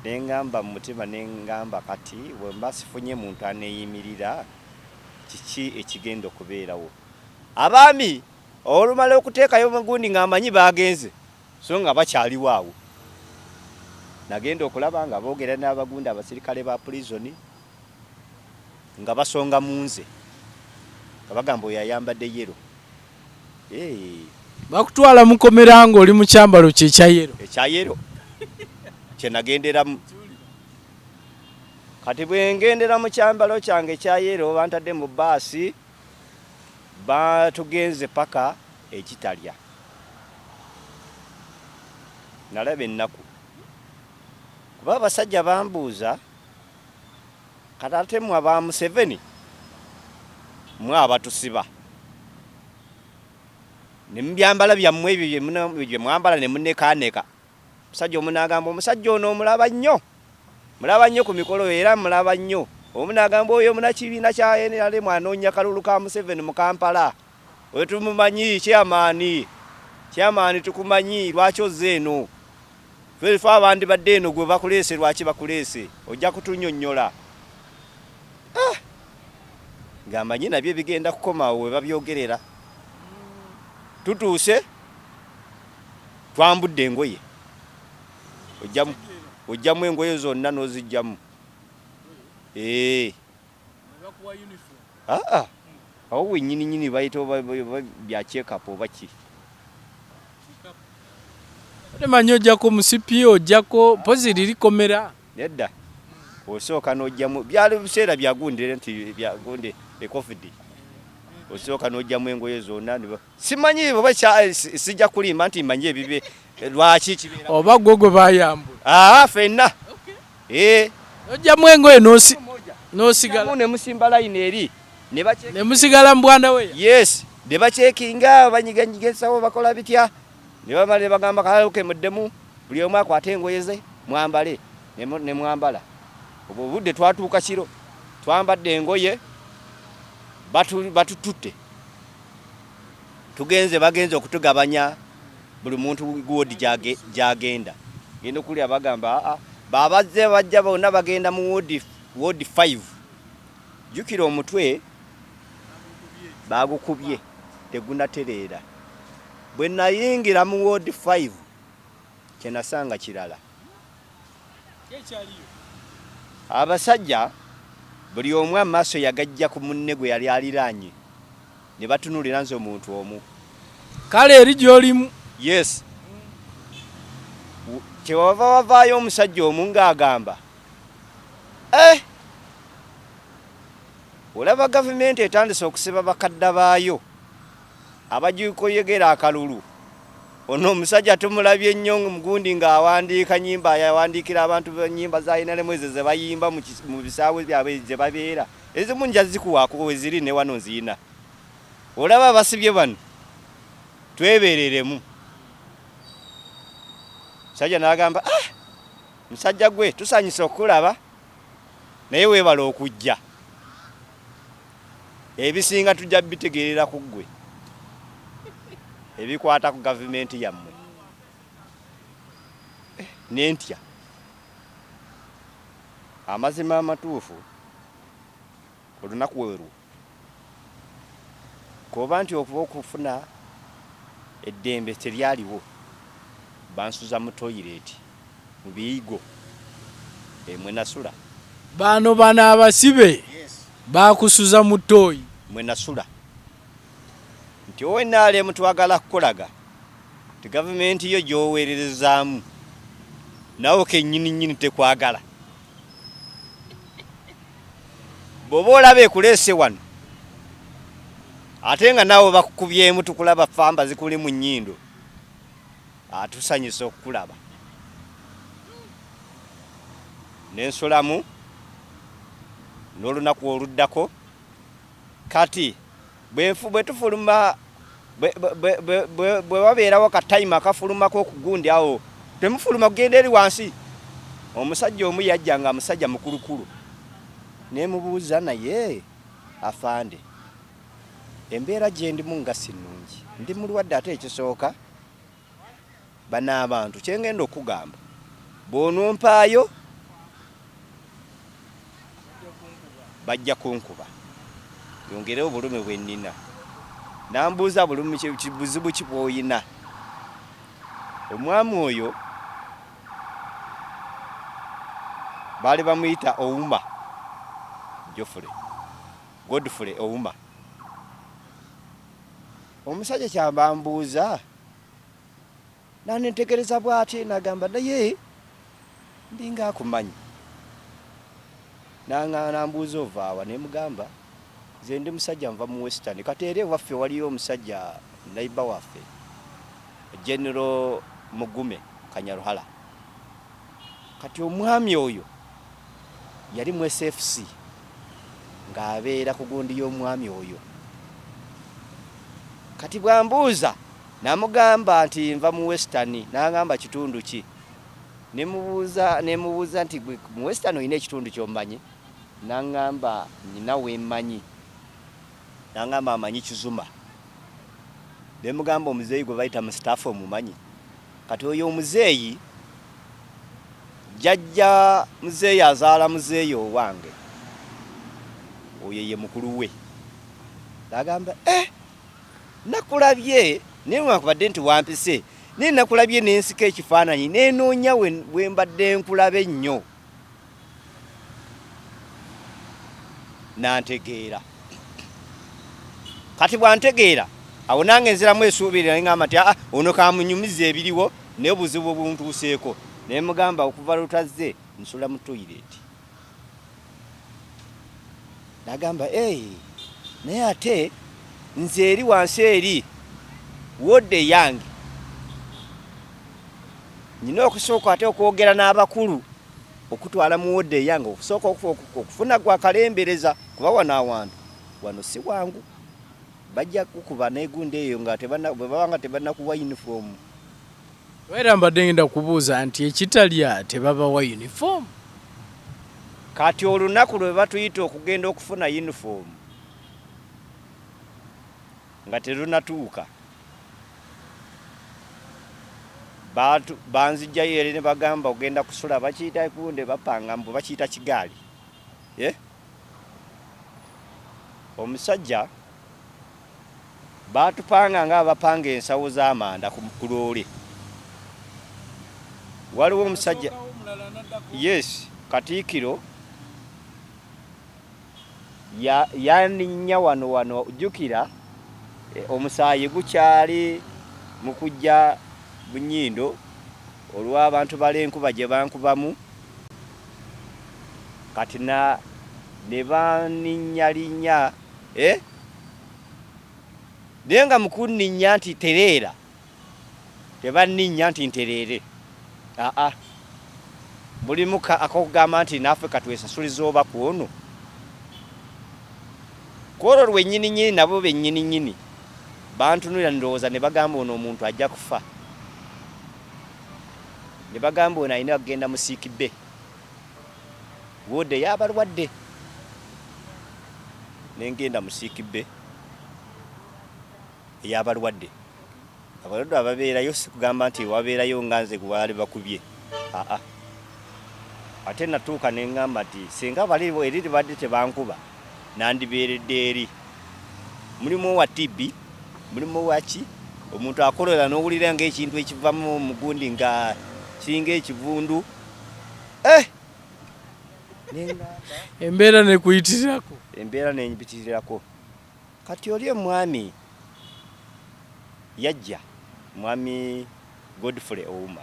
nengamba mu mutima nengamba kati bwemba sifunye muntu aneeyimirira kiki ekigenda okubeerawo abaami olumala okuteekayo magundi ng'amanyi bagenze so nga bakyaliwo awo nagenda okulaba nga boogera n'abagundi abasirikale ba prison nga basonga munze nga bagamba oyo ayambadde yero bakutwala mukomera ng'oli mu kyambalo kye ekya yero ekya yero kyenagenderamu kati bwengendera mu kyambalo kyange ekya yero bantadde mu baasi batugenze paka ekitalya nalaba ennaku kuba abasajja bambuuza kati ate mwe aba Museveni mwe abatusiba ne mubyambala byammwe ebyo bye mwambala ne munekaaneka omusajja omunagamba omusajja ono mulaba nnyo ku mikolo era mulaba nnyo omunagamba oyo munakibiina kya NRM anoonya kalulu ka Museveni mu Kampala oyo tumumanyi kyamaani tukumanyi lwaki ozze eno fe abandi badde eno gwe bakuleese lwaki bakuleese ojja kutunnyonnyola ng'amanyi nabyo bigenda kukomawo we babyogerera tutuuse twambudde engoye ojjamu engoye zonna n'ozijjamu awo wennyininyini bayita bya check-up oba ki temanyi ojjako musipi ojjako pozi lirikomera nedda osooka n'ojjamu byali biseera byagundire nti byagunde covid osooka n'ojjamu engoye zonna simanyi oba sijja kulimba nti manyi ebibe lwaki kibeera oba gwe bayambula ffenna ojjamu engoye n'osigala ne musimba layini eri ne musigala mu bwanda we yes ne bacekinga banyiganyigesawo bakola bitya ne bamala bagamba kalaluke muddemu buli omu akwate engoye ze mwambale ne mwambala obwo obudde twatuuka kiro twambadde engoye batututte bagenze okutugabanya buli muntu guwodi gyagenda genda okulya bagamba babazze bajja bonna bagenda mu wodi 5 jukira omutwe bagukubye tegunatereera bwe nayingira mu wodi 5 kyenasanga kirala abasajja buli omu amaaso yagajja ku munne gwe yali aliraanye ne batunulira nze omuntu omu kale eri gy'olimu yes wavaayo omusajja omu ng'agamba olaba gavumenti etandise okusiba bakadda baayo abajikoyegera akalulu ono omusajja tumulabye ennyo mugundi ng'awandiika nnyimba yawandiikira abantu nnyimba za NRM ezo ze bayimba mu bisaawe byabwe gye babeera ezimu nja zikuwaako we ziri ne wano nziina olaba abasibye bano twebeereremu musajja n'agamba musajja gwe tusanyuse okulaba naye weebala okujja ebisinga tujja bitegeerera ku ggwe ebikwata ku gavumenti yammwe nentya amazima amatuufu olunaku weerwo koba nti okuba okufuna eddembe teryaliwo bansuza mu toyireti mu biyigo mwe nasula bano abasibe bakusuza mu toyi mwe nasula nti wowe NRM twagala kukolaga ti gavumenti yo gy'oweererezaamu nawe kennyini tekwagala bw'oba olaba ekuleese wano ate nga naawe bakukubyemu tukulaba famba zikuli mu nnyindo atusanyusa okukulaba n'ensolamu n'olunaku oluddako kati bwe tufuluma bwe wabeerawo katayima akafulumako okugundi awo temufuluma kugenda eri wansi omusajja omu yajja nga musajja mukulukulu nemubuuza naye afande embeera gye ndimu nga si nnungi, ndi mulwadde ate ekisooka bana abantu kye ngenda okugamba bw'onompaayo bajja kunkuba yongereho obulumi bwe nnina nambuuza bulumi buzibu ki bw'oyina. Omwami oyo baali bamuyita Ouma Godfrey Ouma. Omusajja kyamba mbuuza nanentegereza bw'ati nagamba naye ndinga akumanyi nambuuza ovaawa nemugamba nze ndi musajja nva mu Western kati eri waffe waliyo omusajja naiba waffe General Mugume Kanyaruhala kati omwami oyo yali mu SFC ng'abeera ku gundi y'omwami oyo. Kati bwambuuza namugamba nti nva mu Western nagamba kitundu ki nemubuuza nti mu Western oyina ekitundu ky'omanyi nagamba nina wemmanyi nagamba amanyi Kizuma nemugamba omuzeeyi gwe bayita Mustafa omumanyi. Kati oyo omuzeeyi jjajja muzeeyi azaala muzeeyi owange oyo ye mukulu we nagamba nakulabye naye wakubadde nti wampise naye nakulabye nensika ekifaananyi nenoonya we mbadde nkulaba ennyo nantegeera. Kati bwantegeera awo nange nziramu esuubirira ngamba nti ono kamunyumiza ebiriwo naye obuzibu buntuuseeko naye mugamba okuva lutazze nsula mu toilet nagamba naye ate nze eri wansi eri wodde yange nina okusooka ate okwogera n'abakulu okutwala mu wodde yange okusooka okufuna gwa kalembereza kuba wano awantu wano si wangu bajja kukuba n'egundi eyo nga bwebabanga tebannakuwa uniform. Era mbadde ngenda kubuuza nti ekitalya tebabawa uniform. Kati olunaku lwe batuyita okugenda okufuna uniform nga terunatuuka banzijjayo eri ne bagamba ogenda kusula bakiyita ekunde bapanga mbu bakiyita kigaali. Omusajja batupanga nga abapanga ensawo z'amanda ku loole. Waliwo omusajja Katiikiro yaninnya wano jjukira omusaayi gukyali mu kujja Bunyindo olw'abantu balenkuba gye bankubamu kati ne baninnyalinya naye nga mukunninnya nti tereera tebanninnya nti ntereere mulimu akokugamba nti naffe katwesasuliza oba kwono kwolwo lwennyininyini nabo bennyininyini bantunulira ndowooza ne bagamba ono omuntu ajja kufa ne bagamba ono alina kugenda mu siikibbe wodde y'abalwadde nengenda mu siikibbe ey'abalwadde abalwadde ababeerayo sikugamba nti wabeerayo nga nze gwali bakubye ate natuuka neŋŋamba nti singa baliwo eri libadde tebankuba nandibeeredde eri mulimu owa TB mulimu waki omuntu akolera n'owulira ng'ekintu ekivamu mugundi nga kiringa ekivundu embeera nekuyitirirako embeera nenyibitirirako. Kati oli omwami yajja mwami Godfrey Ouma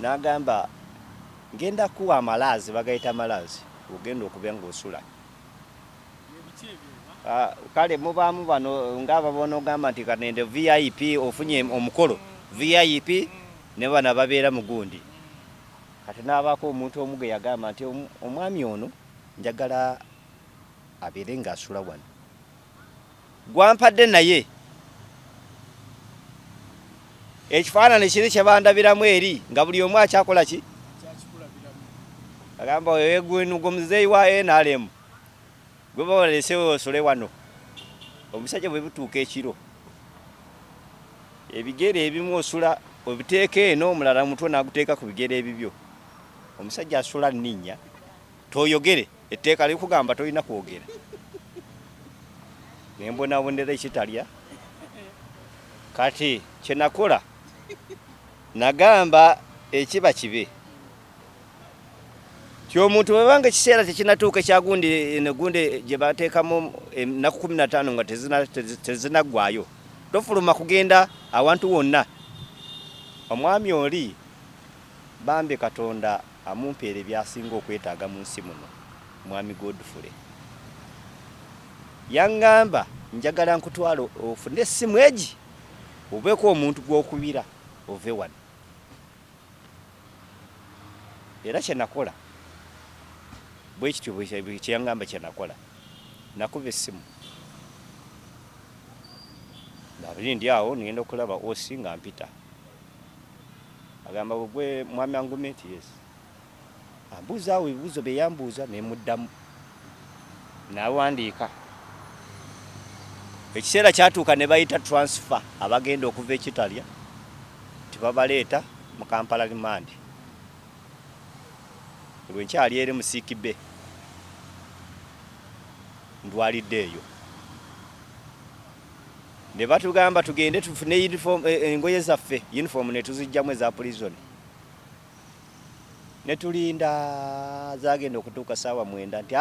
nagamba ngenda kuwa amalaazi bagayita amalaazi ogenda okuba ng'osula kale mubaamu bano ng'ababona ogamba nti kanende VIP ofunye omukolo VIP ne bano babeera mu gundi kati n'abaako omuntu omu gwe yagamba nti omwami ono njagala abeere ng'asula wano gwampadde naye ekifaananyi kiri kye bandabiramu eri nga buli omu akyakola ki agamba oyo muzeeyi wa NRM gwe bawalesewo osole wano omusajja bwe butuuka ekiro ebigere ebimu osula obiteeka eno omulala mutwe n'aguteeka ku bigere ebibyo omusajja asula nninnya toyogere etteeka likugamba tolina kwogera nembonabonera ekitalya kati kyenakola nagamba ekiba kibe kyomuntu bwebanga ekiseera tekinatuuka ekyagundi negundi gye bateekamu ennaku 15 nga tezinaggwayo tofuluma kugenda awantu wonna omwami oli bambe Katonda amumpeera ebyasinga okwetaaga mu nsi muno mwami Godfrey yangamba njagala nkutwala ofune essimu egi obeeko omuntu gw'okubira ove wano era kyenakola bwe kityo kyeyangamba kyenakola nakuba essimu nabiri ndi awo nigenda okulaba osi nga mpita agamba bwe mwami angumenti yes ambuuza awo ebibuuzo bye yambuuza nemuddamu nawandiika ekiseera kyatuuka ne bayita transfer abagenda okuva ekitalya tibabaleeta mu Kampala limandi lwenkyali eri musiikibe ndwalidde eyo ne batugamba tugende tufune uniform engoye zaffe uniform ne tuzijjamu eza prison ne tulinda zagenda okutuuka saawa 9 nti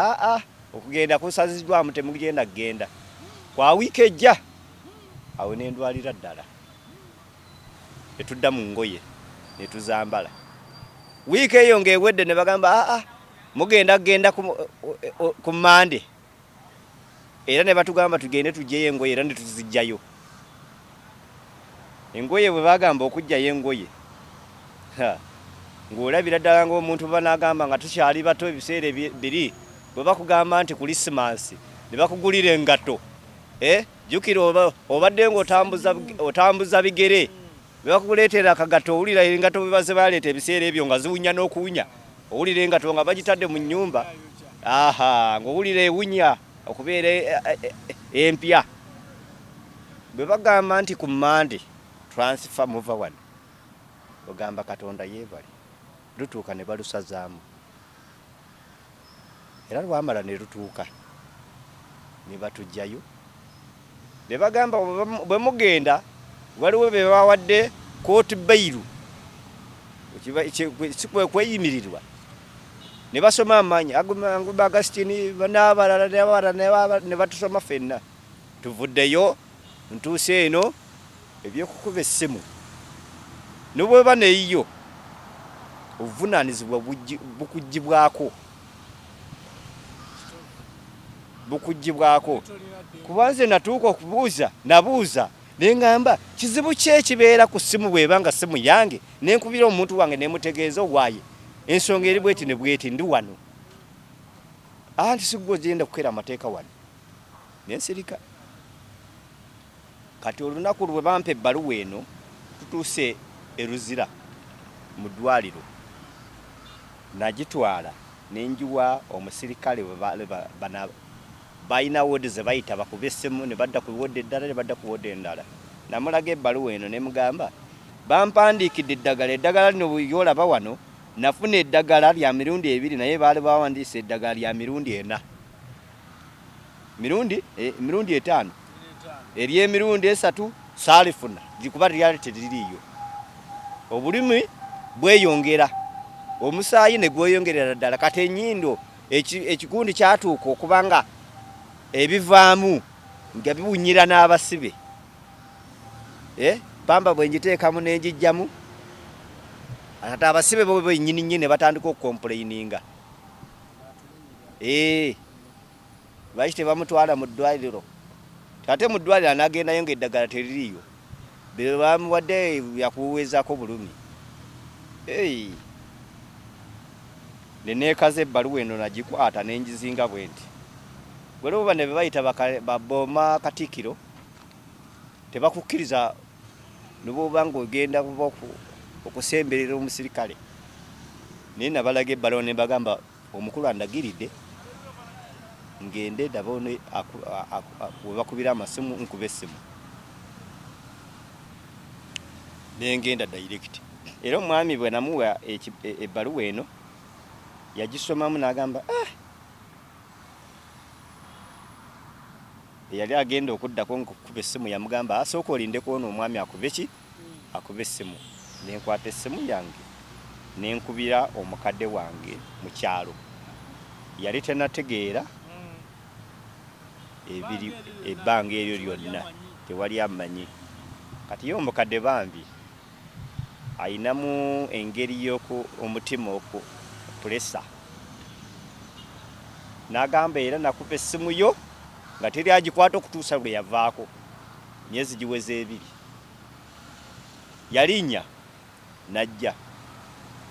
okugenda kusaziddwamu temugenda kugenda kwa wiiki ejja awo nendwalira ddala netudda mu ngoye netuzambala wiiki eyo ng'ewedde ne bagamba mugenda kugenda ku Mande era ne batugamba tugende tujjeyo engoye era ne tuzijjayo engoye bwe bagamba okujjayo engoye ng'olabira ddala ng'omuntu banagamba nga tukyali bato ebiseera biri bwe bakugamba nti Kulisimasi ne bakugulira engato jjukira obadde ng'otambuza bigere bwe bakuleetera akagato owulira engato bwe baze baleeta ebiseera ebyo nga ziwunya n'okuwunya owulira engato nga bagitadde mu nnyumba ng'owulira ewunya okubeera empya bwe bagamba nti ku Mande transfer muva wano ogamba Katonda yeebale lutuuka ne balusazaamu era lwamala ne lutuuka ne batujjayo ne bagamba bwe mugenda waliwo be bawadde kooti bairu kweyimirirwa ne basoma amanyi Aguma Agustini n'abalala ne batusoma ffenna tuvuddeyo ntuuse eno ebyokukuba essimu ne bweba neeyo obuvunaanyizibwa bukugibwako kuba nze natuuka okubuuza nabuuza nengamba kizibu ki ekibeera ku ssimu bweba nga ssimu yange nenkubira omuntu wange nemutegeeza owaaye ensonga eri bweti ne bweti ndi wano anti sigwo genda kukera amateeka wano nensirika kati olunaku lwe bampa ebbaluwa eno tutuuse eruzira mu ddwaliro nagitwala nenjiwa omusirikale balina wodi ze bayita bakuba essimu ne badda ku wodi eddala ne badda ku wodi endala namulaga ebbaluwa eno ne mugamba bampandiikidde eddagala lino bw'olaba wano nafuna eddagala lya mirundi 2 naye baali bawandiisa eddagala lya mirundi 4 mirundi 5 ery'emirundi 3 saalifuna likuba lyali teririiyo obulimi bweyongera omusaayi ne gweyongerera ddala kati ennyindo ekikundi kyatuuka okubanga ebivaamu nga biwunyira n'abasibe pamba bwe njiteekamu n'enjijjamu ate abasibe bo bennyini nnyini batandika okukompuleyininga lwaki tebamutwala mu ddwaliro ate mu ddwaliro anagendayo ng'eddagala teririiyo be bamuwadde yakuweezaako bulumi neneekaza ebbaluwa eno nagikwata nenjizinga bwenti bweluba ne bebayita baboma Katikkiro tebakukkiriza nibwoba ng'ogenda okusemberera omusirikale naye nabalaga ebbalawo ne bagamba omukulu andagiridde ngende ndabone bakubira amasimu nkube essimu nengenda direct. Era omwami bwe namuwa ebbaluwa eno yagisomamu n'agamba yali agenda okuddako nkukuba essimu yamugamba asooka olindeko ono omwami akube ki akube essimu. Nenkwata essimu yange nenkubira omukadde wange mu kyalo. Yali tenategeera ebiri ebbanga eryo lyonna tewali amanyi. Kati ye omukadde bambi ayinamu engeri y'oku omutima oku pulesa. N'agamba era nakuba essimu yo nga teri agikwata okutuusa lwe yavaako myezi giweze 2. Yalinnya najja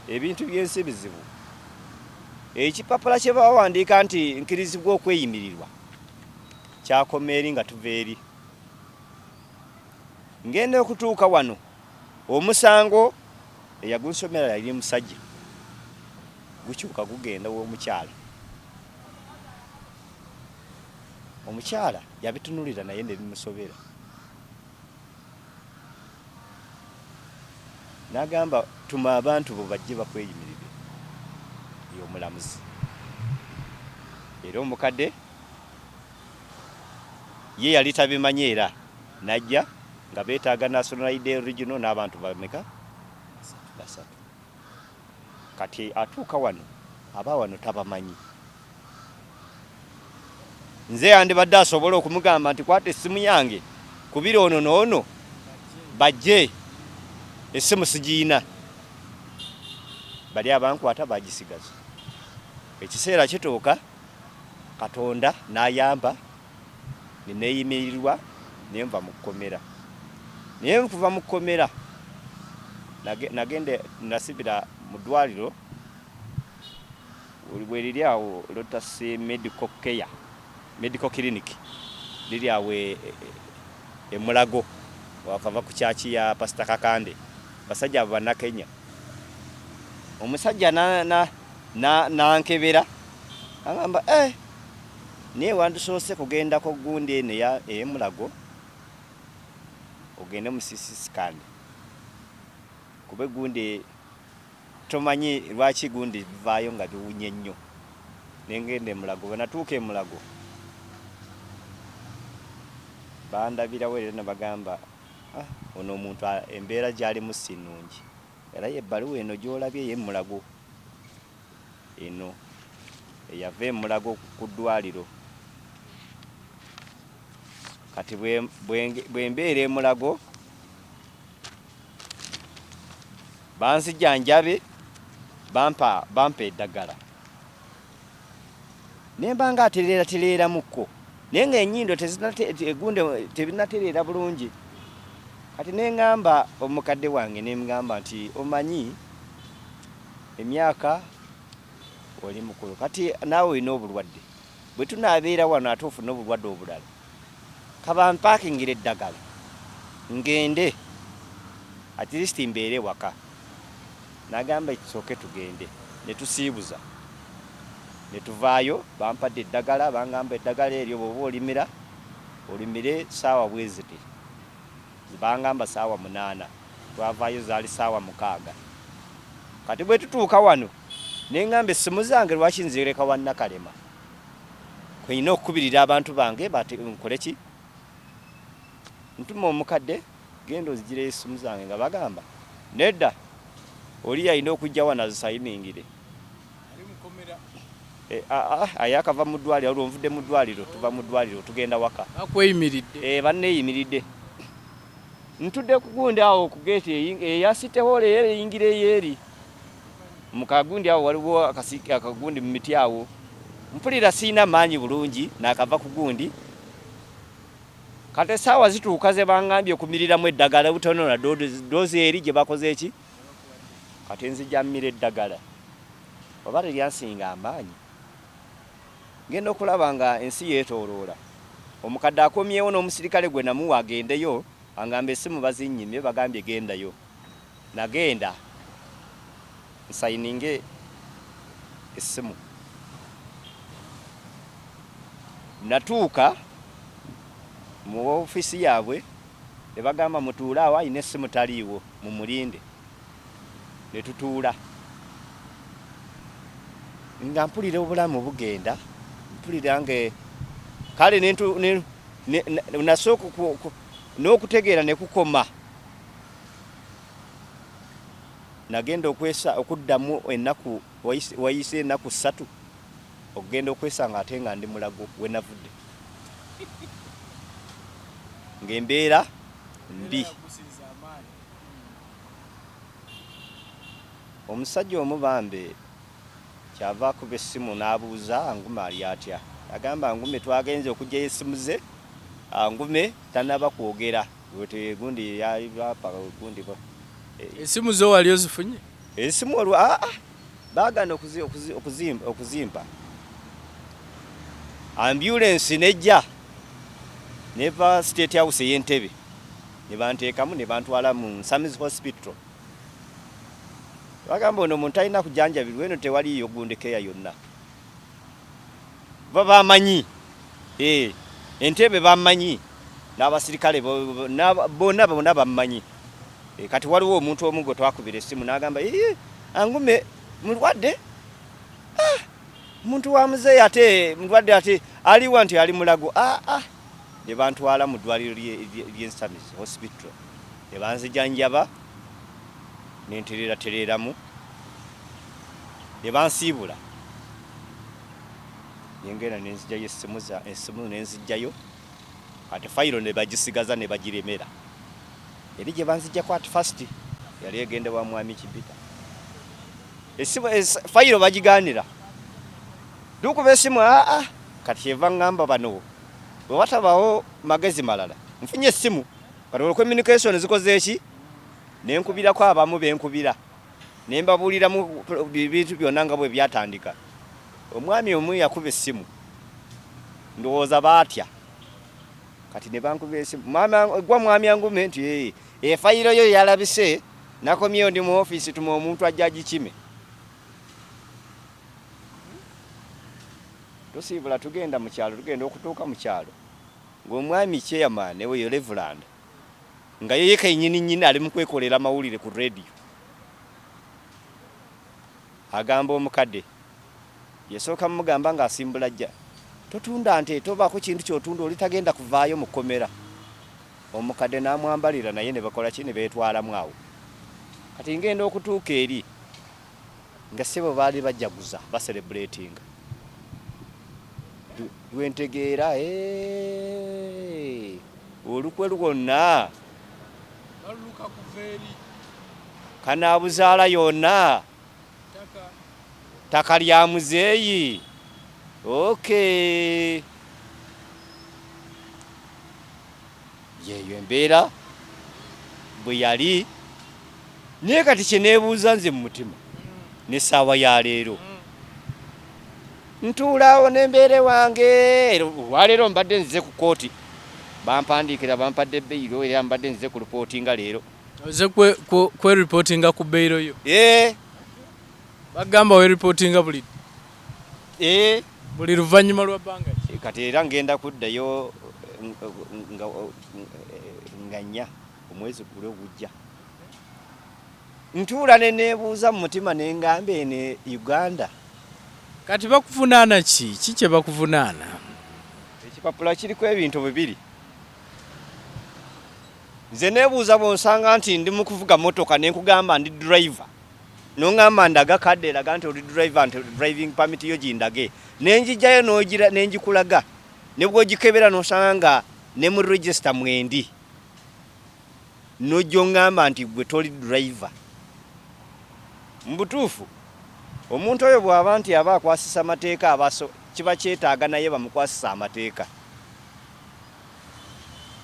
ebintu by'ensi bizibu. Ekipapula kye bawandiika nti nkirizibwa okweyimirirwa kyakoma eri nga tuva eri. Ngenda okutuuka wano omusango eyagunsomera yali musajja gukyuka gugenda w'omukyala. Omukyala yabitunulira naye ne bimusobera. N'agamba tuma abantu bo bajje bakweyimirire y'omulamuzi. Era omukadde ye yali tabimanyi era najja nga beetaaga National ID Original n'abantu bameka 3. Kati atuuka wano aba wano tabamanyi. Nze yandibadde asobola okumugamba nti kwata essimu yange kubira ono n'ono bajje essimu sigiina. Bali abankwata bagisigaza. Ekiseera kituuka Katonda n'ayamba neeyimirirwa nenva mu kkomera. Naye nkuva mu kkomera nagende nasibira mu ddwaliro bwe liri awo Lotasi medical clinic liri awo Mulago wakava ku kyaki ya Pastor Kakande basajja abana Kenya. Omusajja nankebera agamba niye wandisoose kugendako gundi eno Mulago ogende mu CT scan kube gundi tomanyi lwaki gundi bivaayo nga biwunye nnyo. Nengende Mulago bwe natuuka Mulago bandabirawo era nabagamba ono omuntu embeera gy'ali mu si nnungi. Era ebbaluwa eno gy'olabye ye Mulago eno eyava Mulago ku ddwaliro. Kati bwe mbeera Mulago banzijjanjabe bampa eddagala nemba nga atereera mukko naye nga ennyindo tebinatereera bulungi. Kati neŋŋamba omukadde wange nemugamba nti omanyi emyaka oli mukulu kati naawe olina obulwadde bwe tunaabeera wano ate ofuna obulwadde obulala kabampakingira eddagala ngende at least mbeere waka. N'agamba ekisooke tugende ne tusiibuza ne tuvaayo bampadde eddagala bangamba eddagala eryo bw'oba olimire ssaawa bweziti. Bangamba ssaawa 8 twavaayo zaali ssaawa 6. Kati bwe tutuuka wano neŋŋamba essimu zange lwaki nzireka wa Nakalema kweyina okukubirira abantu bange nkole ki. Ntuma omukadde genda ozigireyo essimu zange nga bagamba nedda oli yalina okujja wano azisayiningire. Ayakava mu ddwaliro olwonvudde mu ddwaliro tuva mu ddwaliro tugenda waka bakweyimiridde. Banneeyimiridde ntudde ku gundi awo ku geeti eyasiteho leero eyingira eyeeri mu kagundi awo waliwo akagundi mu miti awo. Mpulira siina maanyi bulungi n'akava ku gundi. Kati essaawa zituuka ze bangambye okumiriramu eddagala butono na doozi eri gye bakoze eki. Kati nzija mmira eddagala oba teryansinga amaanyi. Ngenda okulaba nga ensi yeetooloola. Omukadde akomyewo n'omusirikale gwe namuwa agendeyo angamba essimu bazinnyimye bagambye gendayo. Nagenda nsayininge essimu natuuka mu ofisi yaabwe ne bagamba mutuula awo ayina essimu taliiwo mumulinde ne tutuula nga mpulira obulamu bugenda mpulira nge kale nasooka n'okutegeera ne kukoma nagenda okuddamu ennaku wayise ennaku 3 okugenda okwesanga ate nga ndi mulago we navudde ng'embeera mbi. Omusajja omubambe kyava akuba essimu n'abuuza Angume ali atya, agamba Angume twagenze okugyayo essimu ze, Angume tanaba kwogera gundi yali bapa gundi bo essimu zo wali ozifunye? Essimu olwa baagana okuzimba ambulance nejja neva State House y'Entebbe ne banteekamu ne bantwala mu Sami's Hospital. Bagamba ono omuntu alina kujanjabirwa eno tewaliyo gundekeya yonna. Bamanyi Entebbe bamanyi n'abasirikale bonna bamanyi. Kati waliwo omuntu omu gwe twakubira essimu n'agamba Angume mulwadde, muntu wa muzeeyi ate mulwadde ate aliwa nti ali mulago. Ne bantwala mu ddwaliro ly'e Sami's Hospital ne banzijanjaba ne ntereeramu ne bansiibula nengenda ne nzijjayo essimu ne nzijjayo kati fayiro ne bagisigaza ne bagiremera eri gye banzijjako ati first yali egende wa mwami Kibita essimu fayiro bagigaanira dukuba essimu kati kyeva ngamba bano bwe watabawo magezi malala nfunye essimu kati olwo communication zikoze eki nenkubirako abamu benkubira nembabuuliramu bintu byonna nga bwe byatandika. Omwami omu yakuba essimu ndowooza baatya kati ne bankuba essimu gwa mwami Angume nti efayiro yo yalabise nakomyeyo ndi mu office tuma omuntu ajja agikime. Tusiibula tugenda mu kyalo tugenda okutuuka mu kyalo ng'omwami chairman ewe Reverend nga yeye kennyini ali mu kwekolera mawulire ku radio agamba omukadde yasooka mugamba ng'asimbula jja totunda nte tobaako kintu kyotunda oli tagenda kuvaayo mu kkomera. Omukadde n'amwambalira naye ne bakola ki ne beetwalamu awo kati ngenda okutuuka eri nga ssebo baali bajjaguza baselebratinga lwentegeera olukwe lwonna kanaabuzaala yonna ttaka lya muzeeyi. Yeeyo embeera bwe yali naye kati kye neebuuza nze mu mutima n'essaawa ya leero ntuulaawo n'embeere wange olwaleero mbadde nzize ku kooti bampandiikira bampadde beyiro era mbadde nzize ku lipootinga leero. Oze kweripootinga ku beyiro yo? Bagamba weripootinga buli luvannyuma lwa bbanga ki? Kati era ngenda kuddayo nga 4 omwezi gule ogujja. Ntuula ne neebuuza mu mutima ne ngamba eno Uganda kati bakuvunaana ki kye bakuvunaana? Ekipapula kiriko ebintu bibiri. Nze neebuuza bw'onsanga nti ndi mu kuvuga motoka ne nkugamba ndi driver n'oŋŋamba ndaga kadde eraga nti oli driver nti driving permit yo gindage nenjijjayo nenjikulaga ne bw'ogikebera n'osanga nga ne mu register mwendi n'ojja oŋŋamba nti gwe toli driver. Mu butuufu omuntu oyo bw'aba nti aba akwasisa amateeka kiba kyetaaga naye bamukwasisa amateeka.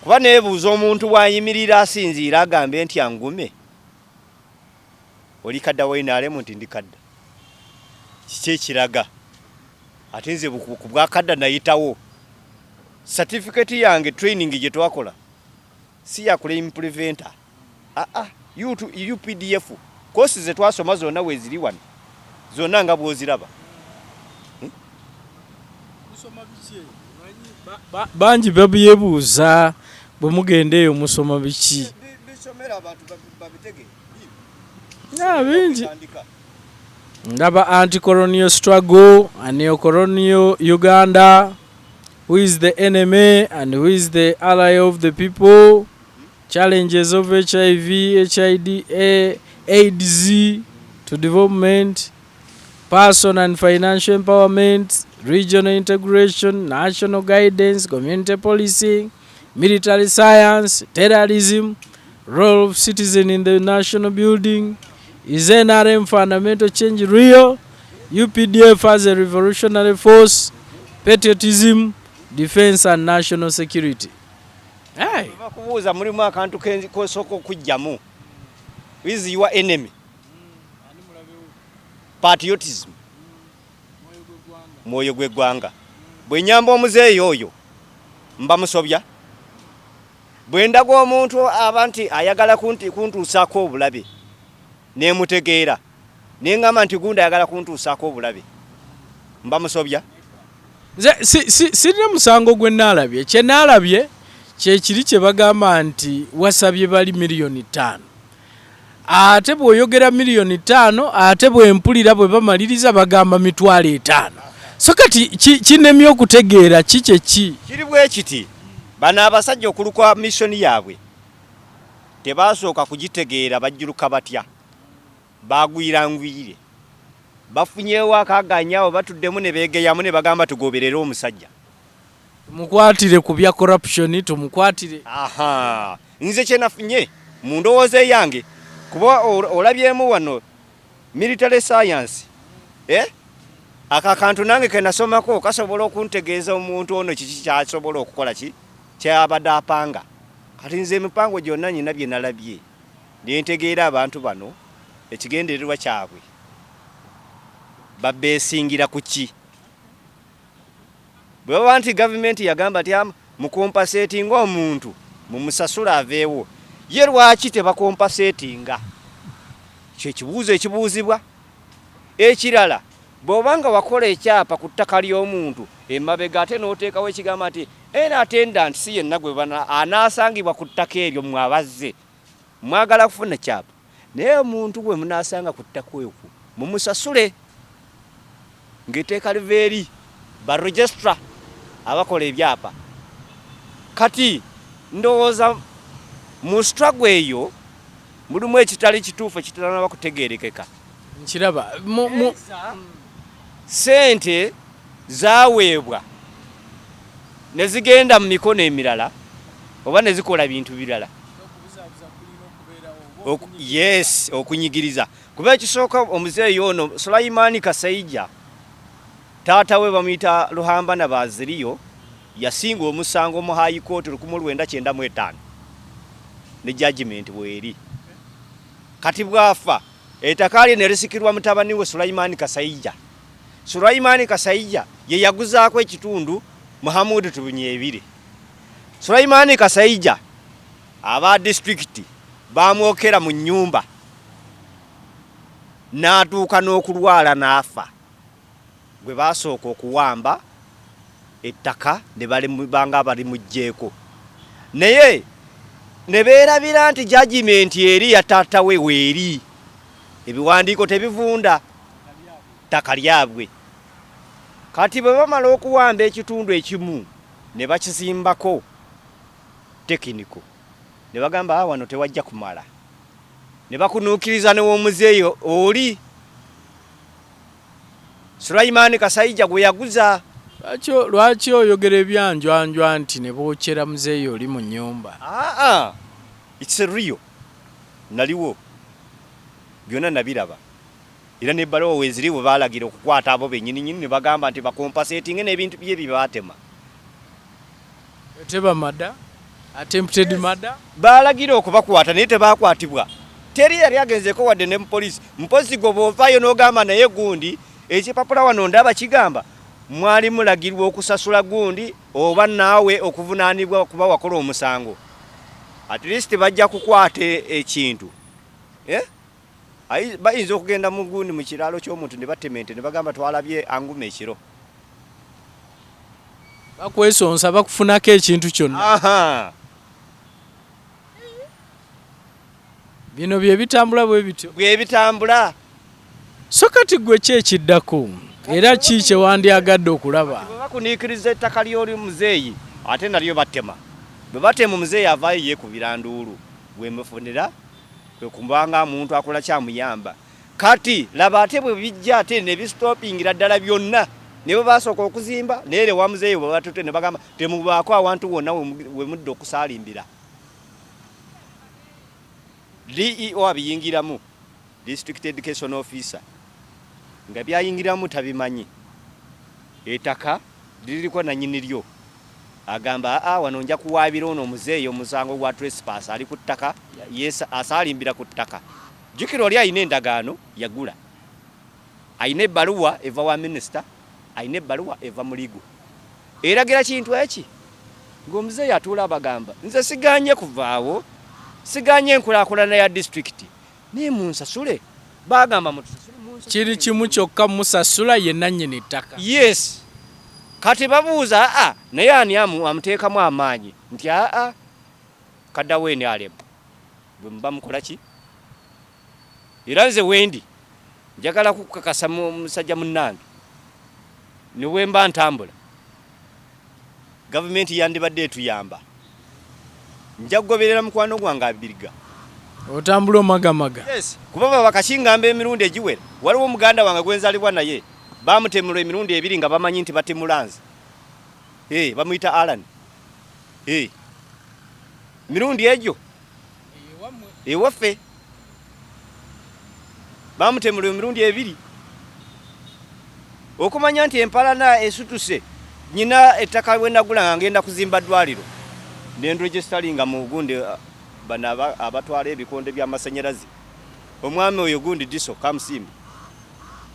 Kuba neebuuza omuntu bw'ayimirira asinziira agambe nti Angume oli kadda wainaalemu nti ndi kadda kiki ekiraga ate nze ku bwakadda nayitawo certificate yange training gye twakola si ya claim preventer UPDF kosi ze twasoma zonna weziri wano zonna nga bw'oziraba. bangi babyebuuza bwe mugenda eyo musoma biki bingi ndaba anti-colonial struggle and neo-colonial Uganda, who is the enemy and who is the ally of the people, challenges of HIV, AIDS to development, person and financial empowerment, regional integration, national guidance, community policing, military science, terrorism, role of citizen in the national building, is NRM fundamental change real, UPDF as a revolutionary force, patriotism, defense and national security. Hey. Bakubuuza mulimu akantu kosoko kujjamu. Who is your enemy? Patriotism. Mwoyo gw'eggwanga. Bwe nyamba omuzeeyi oyo mba musobya. Bwe ndaga omuntu abantu ayagala kuntuusaako obulabe ne mutegeera ne ngamba nti gundi ayagala kuntuusaako obulabe mba musobya. Sirina musango gwe naalabye. Kye naalabye kye kiri kye bagamba nti wasabye bali $5,000,000. Ate bw'oyogera $5,000,000 ate bw'empulira bwe bamaliriza bagamba $5,000,000. So kati kinemye okutegeera kiki kiri bwe kiti bano abasajja okulukwa missoni yaabwe tebasooka kugitegeera bajjuluka batya bagwirangwire bafunyeewo akaganyawo batuddemu ne beegeyamu ne bagamba tugoberere omusajja tumukwatire ku bya corruption tumukwatire. Nze kye nafunye mu ndowooza yange kuba olabyemu wano military science aka kantu nange ke nasomako kasobola okuntegeeza omuntu ono kiki kyasobola okukola kyabadde apanga. Kati nze emipango gyonna nyina bye nalabye ne ntegeera abantu bano ekigendererwa kyabwe babeesingira ku ki. Bwe baba nti gavumenti yagamba nti mukompasetinga omuntu mumusasula aveewo, ye lwaki tebakompasetinga? Kye kibuuzo ekibuuzibwa. Ekirala bw'obanga wakola ekyapa ku ttaka ly'omuntu emabega ate n'oteekawo ekigamba nti attendant si yenna gwe anaasangibwa ku ttaka eryo mwabazze mwagala kufuna kyapa, naye omuntu gwe munaasanga ku ttaka ekwo mumusasule ng'etteeka liva eri baregistra abakola ebyapa. Kati ndowooza mu struggle eyo mulimu ekitali kituufu ekitanaba kutegeerekeka. Nkiraba sente zaweebwa ne zigenda mu mikono emirala oba ne zikola bintu birala. Yes, okunyigiriza. Kuba ekisooka omuzeeyi ono Sulaiman Kasaija taata we bamuyita Luhamba na Baziriyo yasinga omusango mu High Court 1995 ne judgment bweri. Kati bwafa ettaka lye ne lisikirwa mutabani we Sulaiman Kasaija. Sulaiman Kasaija ye yaguzaako ekitundu Muhammad Tubunyebire. Sulaiman Kasaija aba district bamwokera mu nnyumba n'atuuka n'okulwala n'afa. Gwe basooka okuwamba ettaka ne banga bali mugjeeko, naye ne beerabira nti judgment eri ya taata we weeri, ebiwandiiko tebivunda ttaka lyabwe. Kati bwe bamala okuwamba ekitundu ekimu ne bakisimbako tekiniko ne bagamba wano tewajja kumala, ne bakunuukiriza n'omuzeeyi oli Sulaiman Kasaija gwe yaguza. Lwaki oyogera ebyanjwanjwa nti ne bookyera muzeeyi oli mu nnyumba? It's real. Naliwo byonna nabiraba era n'ebbaluwa weeziriwo baalagira okukwata abo bennyini ne bagamba nti bakompasetinge n'ebintu bye bibaatema. Teba mada attempted murder baalagira okubakwata naye tebaakwatibwa. Teri yali agenzeeko wadde ne mupoliisi. Mupoliisi gwe bw'ovaayo n'ogamba naye gundi ekipapula wano ndaba kigamba mwali mulagirwa okusasula gundi oba naawe okuvunaanibwa kuba wakola omusango. At least bajja kukwata ekintu. Bayinza okugenda mu gundi mu kiraalo ky'omuntu ne batemente ne bagamba twalabye anguma ekiro. bakwesonsa bakufunako ekintu kyonna. Aha. Bino bye bitambula bwe bityo. Bwe bitambula. So kati gwe ki ekiddako era ki kye wandyagadde okulaba? Bakuniikiriza ettaka ly'oli muzeeyi ate nalyo batema. Bwe batema omuzeeyi avaayo yeekubira nduulu. Bwe mufunira kwe kubanga muntu akola kyamuyamba. Kati laba ate bwe bijja ate ne bistopingira ddala byonna. Ne bwe basooka okuzimba neere wa muzeeyi bwe batute ne bagamba temubaako awantu wonna we mudde okusaalimbira. DEO abiyingiramu, District Education Officer, nga byayingiramu tabimanyi. Ettaka liriko na nnyini lyo. Agamba wano nja kuwaabira ono omuzeeyi omusango gwa trespass ali ku ttaka, asaalimbira ku ttaka. Jjukira oli ayina endagaano yagula. Ayina ebbaluwa eva wa minisita, ayina ebbaluwa eva mu ligo. Eragira kintu eki ng'omuzeeyi atuula abagamba nze siganye kuvaawo, siganye enkulaakulana ya district naye munsasule. Bagamba mutusasule munsasule. Kiri kimu kyokka musasula ye nannyini ttaka. Yes. Kati babuuza naye ani amuteekamu amaanyi nti kaddawo eni alemu. Bwe muba mukola ki? Era nze wendi njagala kukakasa musajja munnange ne bwe mba ntambula gavumenti yandibadde etuyamba. Nja kugoberera mukwano gwange abiriga. Otambula omagamaga. Yes. Kuba bakakingamba emirundi egiwera. Waliwo omuganda wange gwenzalibwa naye bamutemula emirundi ebiri nga bamanyi nti batemulanze. Bamuyita Alan. Mirundi egyo ewaffe bamutemula emirundi ebiri. Okumanya nti empalana esutuse nyina ettaka we nagula nga ngenda kuzimba ddwaliro nendregisteringa mu gundi bana abatwala ebikonde by'amasannyalaze. Omwami oyo gundi diso kamusimbi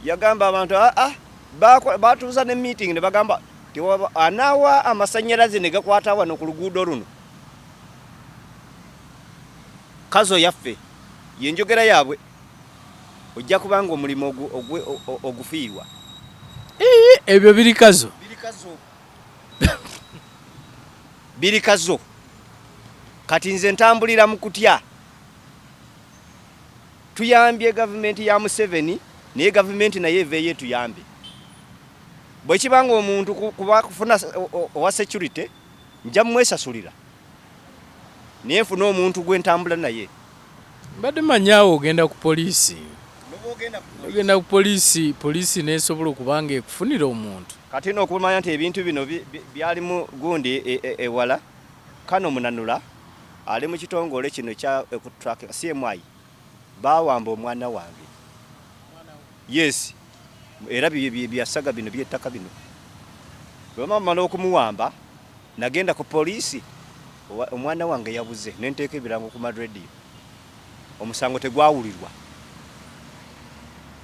yagamba abantu batuuza ne meeting ne bagamba anawa amasannyalaze ne gakwata wano ku luguudo luno. Kazo yaffe yenjogera yaabwe ojja kubanga omulimu ogufiirwa. Ebyo biri kazo. Biri kazo. Kati nze ntambulira mu kutya. Tuyambye gavumenti ya Museveni naye gavumenti naye eveeyo tuyambe. Bwe kibanga omuntu kuba kufuna owa security nja mwesasulira. Naye nfuna omuntu gwe ntambula naye. Mbadde manyaawo ogenda ku poliisi. Ogenda ku poliisi, poliisi nesobola okubanga ekufunira omuntu. Kati n'okumanya nti ebintu bino byalimu gundi ewala Kano Munanula ali mu kitongole kino kya ekutrack CMI bawamba omwana wange. Yes. Era byasaga bino byettaka bino. Bwe mama okumuwamba nagenda ku poliisi omwana wange yabuze nenteeka ebirango ku radio. Omusango tegwawulirwa.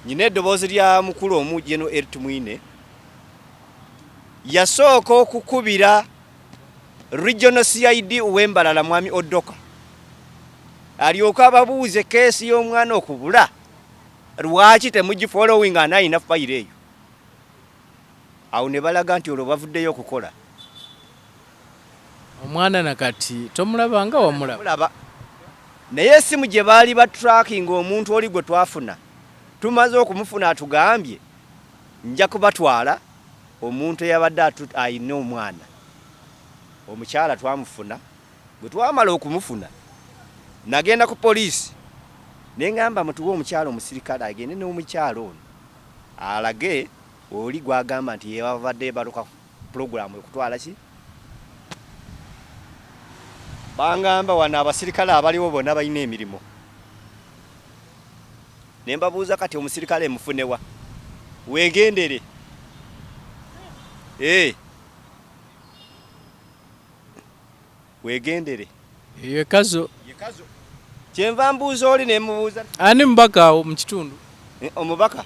Nyine eddoboozi lya mukulu omujje no Eritumwine yasooka okukubira regional CID ow'Embalala mwami Odoka alyoka ababuuze keesi y'omwana okubula lwaki temugi following anayina fayiro eyo. Awo ne balaga nti olwo bavuddeyo okukola. Omwana nakati tomulabanga wamulaba. Naye essimu gye baali ba tracking omuntu oli gwe twafuna tumaze okumufuna atugambye nja kubatwala omuntu eyabadde ayina omwana. Omukyala twamufuna bwe twamala okumufuna nagenda ku poliisi nengamba mutuwe omukyala omusirikale agende n'omukyala ono alage oli gwagamba nti yabadde baluka programu okutwala ki. Bangamba wana abasirikale abaliwo bonna balina emirimu. Ne mbabuuza kati omusirikale mufunewa weegendere. Weegendere. Ye kazo. Kyenva mbuuza oli ne mubuuza. Ani mbaka awo mu kitundu? Omubaka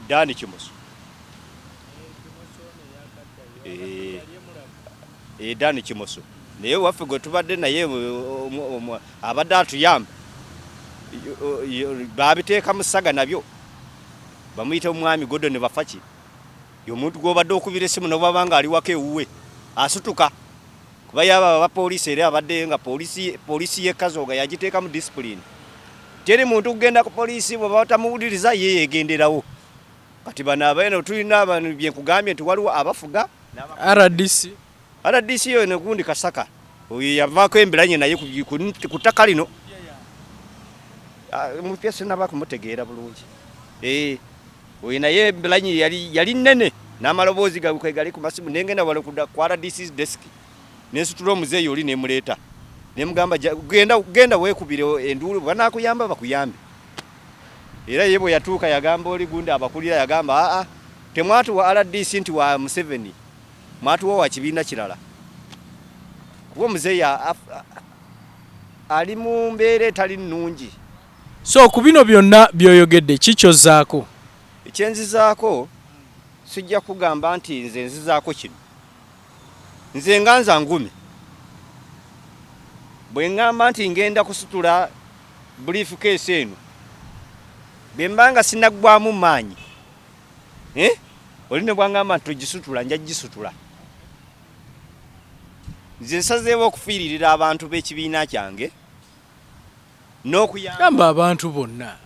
Dani Kimoso. Dani Kimoso. Naye waffe gwe tubadde naye abadde atuyamba babiteeka mu ssaga nabyo bamuyita omwami Godo ne bafaki y'omuntu gw'obadde okubira essimu n'obaba nga ali waka ewuwe asutuka kuba yaba abapoliisi era abadde nga poliisi y'ekazooga yagiteeka mu discipline teri muntu kugenda ku poliisi bw'oba tamuwuliriza ye yegenderawo kati bano abaeno tulina abantu byenkugambye nti waliwo abafuga RDC yo negundi Kasaka oyo yavaako embiranye naye ku ttaka lino mupya sinaba kumutegeera bulungi oyo naye embiranye yali nnene n'amaloboozi gabwe gali ku masimu nengenda wale ku RDC's desk nensitula omuzeeyi oli nemuleeta nemugamba genda weekubire enduulu banaakuyamba bakuyambe era ye bwe yatuuka yagamba oli gundi abakulira yagamba aa temwatuwa RDC nti wa Museveni mwatuwa wa kibiina kirala kuba omuzeeyi ali mu mbeera etali nnungi. So ku bino byonna byoyogedde kikyozaako? Ekyenzizaako sijja kugamba nti nze nzizaako kino nze nganza ngumi bwe ngamba nti ngenda kusitula briefcase eno bwe mbanga sinaggwamu maanyi oli ne bwangamba nti togisitula nja gisitula. Nze nsazeewo okufiiririra abantu b'ekibiina kyange n'okuyamba abantu bonna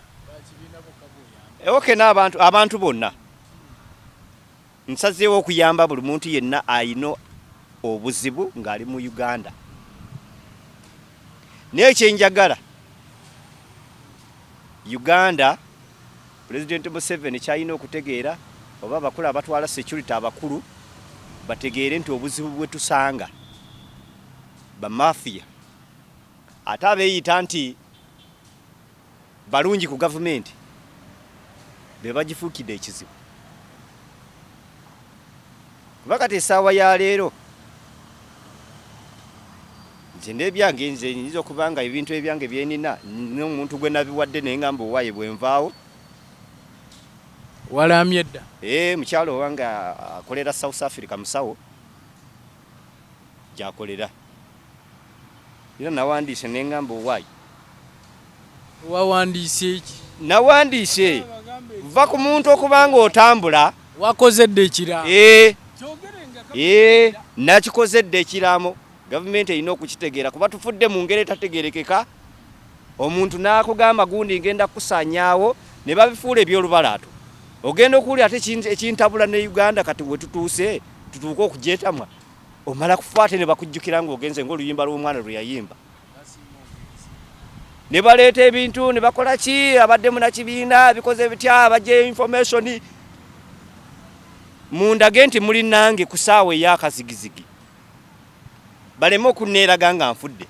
abantu bonna nsazeewo okuyamba buli muntu yenna ayina obuzibu ng'ali mu Uganda. Naye kyenjagala Uganda President Museveni kyalina okutegeera oba abakulu abatwala security abakulu bategeere nti obuzibu bwe tusanga bamafia ate abeeyita nti balungi ku gavumenti be bagifuukidde ekizibu. Kuba kati essaawa ya leero nze n'ebyange nze nyinza okubanga ebintu ebyange byenina n'omuntu gwe nabiwadde naye ngamba owaaye bwe nvaawo walamye dda. Mukyalo owange akolera South Africa musawo gyakolera era nawandiise ne ngamba owaaye. Wawandiise ki? Nawandiise va ku muntu okubanga otambula wakozedde ekiraamo. Nakikozedde ekiraamo gavumenti erina okukitegeera kuba tufudde mu ngeri etategerekeka. Omuntu n'akugamba gundi ngenda kusaanyaawo ne babifuula eby'olubalaato ogenda okuwulira ate ekintabula ne Uganda kati we tutuuse tutuuka okugyetamwa omala kufaate ne bakujjukira ng'ogenze ng'oluyimba lw'omwana lwe yayimba ne baleeta ebintu ne bakola ki abadde munakibiina bikoze bitya bajje information mundage nti muli nange ku ssaawa ey'akazigizigi baleme okunneeraga nga nfudde.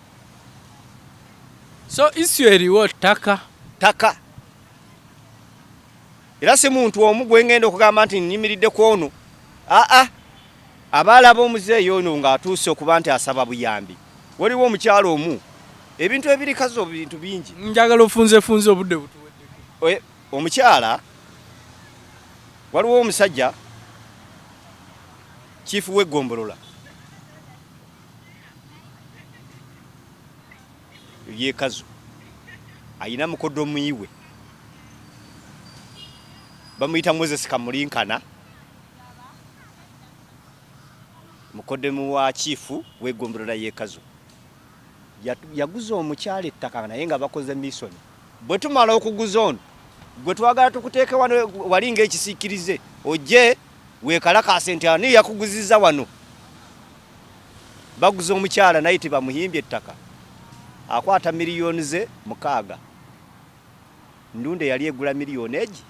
So issue eriwo ttaka era si muntu omu gwe ngenda okugamba nti nnimiridde ku ono abaalaba omuzeeyi ono ng'atuuse okuba nti asaba buyambi. Waliwo omukyalo omu ebintu ebirikazo bintu bingi njagala ofunzefunze obudde butuweddeko. Omukyala waliwo omusajja chifu w'eggombolola yekazo ayina mukodo muyiwe bamuyita Moses Kamulinkana mukodemu wa chifu w'eggombolola yekazo yaguza omukyala ettaka naye nga bakoze mission. Bwe tumala okuguza ono gwe twagala tukuteeke wano wali ng'ekisiikirize ojje weekalakaase nti ani yakuguzizza wano. Baguza omukyala naye tebamuhimbye ettaka akwata miliyoni ze 6. Ndunde yali egula miliyoni egi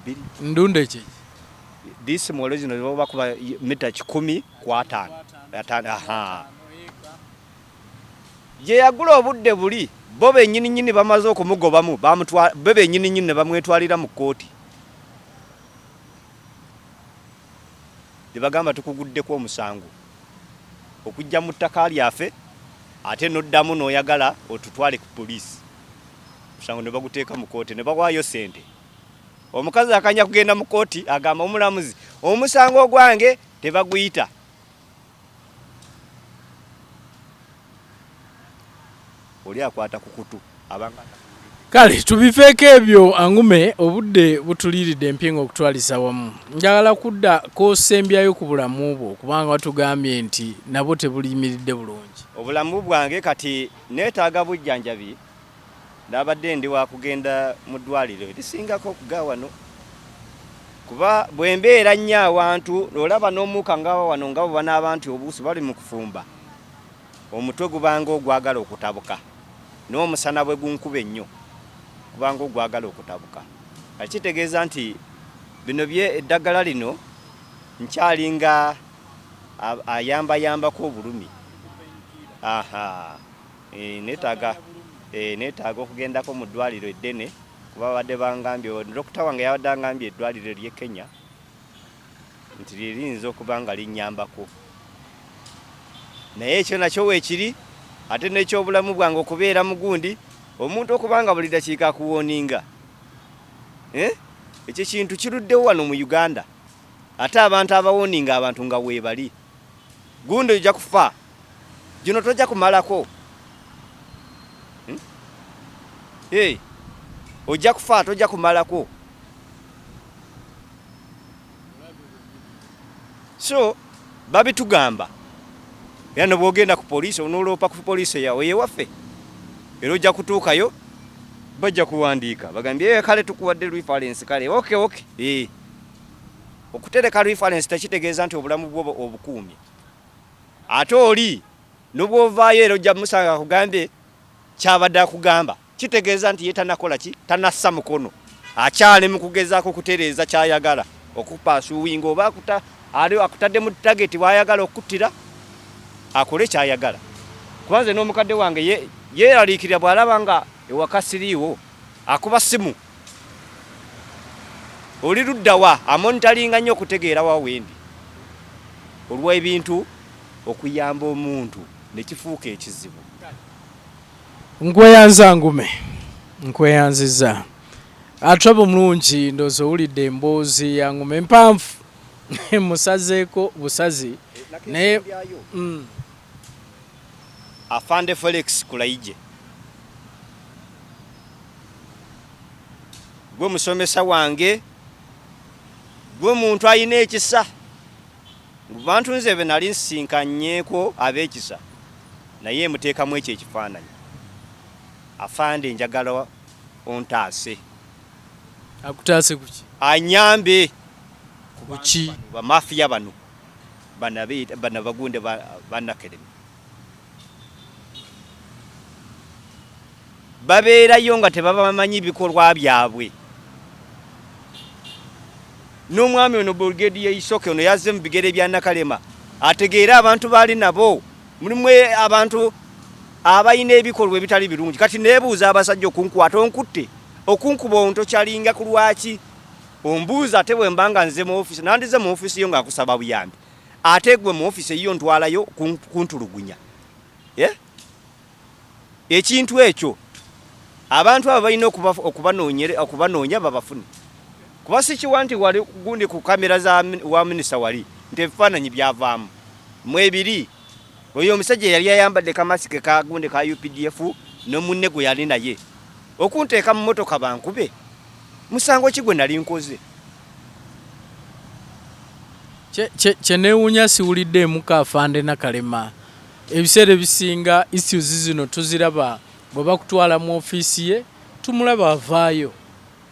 2. Ndunde ki this original baba kuba mita 10 kwa 5. Je yagula obudde buli bobe nyini bamaze okumugobamu bamutwa bebe nyini ne bamwetwalira mu kooti. Dibagamba tukugudde ko omusango okujja mu ttaka lyafe ate noddamu n'oyagala otutwale ku poliisi. Musango ne baguteeka mu kooti ne bagwayo sente. Omukazi akanya kugenda mu kooti agamba omulamuzi omusango gwange tebaguyita. Oli akwata kukutu abanga Kale tubifeeko ebyo Angume obudde butuliridde empingo okutwalisa wamu. Njagala kudda kosembyayo ku bulamu bwo kubanga watugambye nti nabo tebulimiridde bulungi. Obulamu bwange kati neetaaga bujjanjabi. Ndabadde ndi wa kugenda mu ddwaliro erisingako okuga wano. Kuba bwe mbeera nnyo awantu olaba n'omuuka ngawa wano nga bwe n'abantu obuusi bali mu kufumba. Omutwe gubanga ogwagala okutabuka. N'omusana bwe gunkuba ennyo. Kubanga ogwagala okutabuka. Akitegeeza nti bino bye eddagala lino nkyalinga ayamba obulumi. Aha. Neetaaga okugendako mu ddwaliro eddene kuba badde bangambye dokita wange yabadde angambye eddwaliro ly'e Kenya nti liyinza okuba nga linnyambako. Naye ekyo nakyo weekiri ate n'ekyobulamu bwange okubeera mugundi omuntu okubanga buli dakiika akuwooninga. Ekyo kintu kiruddewo wano mu Uganda. Ate abantu abawooninga abantu nga weebali. Gundi ojja kufa. Gino tojja kumalako. Ojja kufa tojja kumalako. So babitugamba. Yano bwogenda ku poliisi onoloopa ku poliisi yawe yewaffe. Era ojja kutuukayo bajja kuwandiika bagambye kale tukuwadde reference kale okay. Okutereka reference tekitegeeza nti obulamu bwo obukuumye. Ate oli n'obwovaayo era ojja musanga kugambye kyabadde akugamba kitegeeza nti ye tanakola ki tanassa mukono akyali mu kugezaako kutereeza kyayagala okupaasuwinga oba akutadde mu target wayagala okuttira akole kyayagala. Kubanze n'omukadde wange yeeraliikirira bw'alaba nga ewaka siriiwo akuba simu oli luddawa amonitalinga nnyo okutegeera wa wendi olw'ebintu okuyamba omuntu ne kifuuka ekizibu. Nkweyanza Angume, nkweyanziza. Atrabo mulungi ndozo owulidde emboozi ya Angume empanvu musazeeko busazi naye Afande Felix Kulayije gwe musomesa wange gwe muntu ayina ekisa mu bantu nze be nali nsinkanyeeko ab'ekisa naye muteekamu ekyo ekifaananyi. Afande njagala ontaase. Akutaase kuki? Anyambe kuki? Bamafiya bano bana bagunde banakeremi babeerayo nga tebabamanyi ibikolwa byabwe. N'omwami ono Brigadier Isoke ono yazze mu bigere bya Nakalema ategeera abantu baali nabo mulimu abantu abayina ebikolwa ebitali birungi. Kati neebuuza abasajja okunkwata onkutte okunkuba onto kyalinga ku lwaki ombuuza ate bwe mbanga nze mu ofisi nandize mu ofisi yo ng'akusaba buyambi ate gwe mu ofisi eyo ntwalayo kuntulugunya. Ekintu ekyo abantu abo balina okubanoonya babafune. Kuba si kiwa nti wali gundi ku kamera wa minisita wali nti ebifaananyi byavaamu mwebiri. Oyo omusajja yali ayambadde kamasike ka gundi ka UPDF ne munne gwe yali naye okunteeka mu motoka bankube musango ki gwe nali nkoze. Kyeneewuunya siwulidde muka Afande Nakalema ebiseera ebisinga issues zino tuziraba bwe bakutwala mu ofiisi ye tumulaba avaayo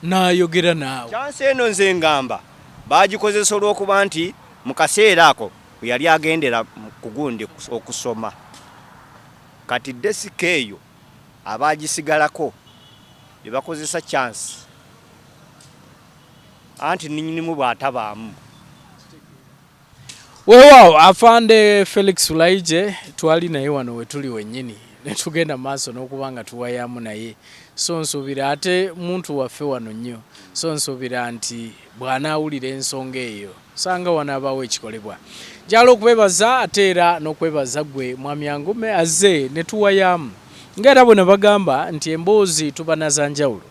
n'ayogera naawe. Kyansi eno nze ngamba baagikozesa olw'okuba nti mu kaseera ako yali agendera ku gundi okusoma. Kati desika eyo abaagisigalako ne bakozesa chance anti nnyinimu bw'atabaamu. Weewaawo Afande Felix Kulayije twali naye wano we tuli wennyini ne tugenda maaso n'okuba nga tuwayamu naye so nsuubira ate muntu waffe wano nnyo so nsuubira nti bw'anaawulira ensonga eyo sanga wanaabaawo ekikolebwa. Njagala okwebaza ate era n'okwebaza gwe Mwami Angume azze ne tuwayamu ng'era bwe bagamba nti emboozi tuba nazanjawulo.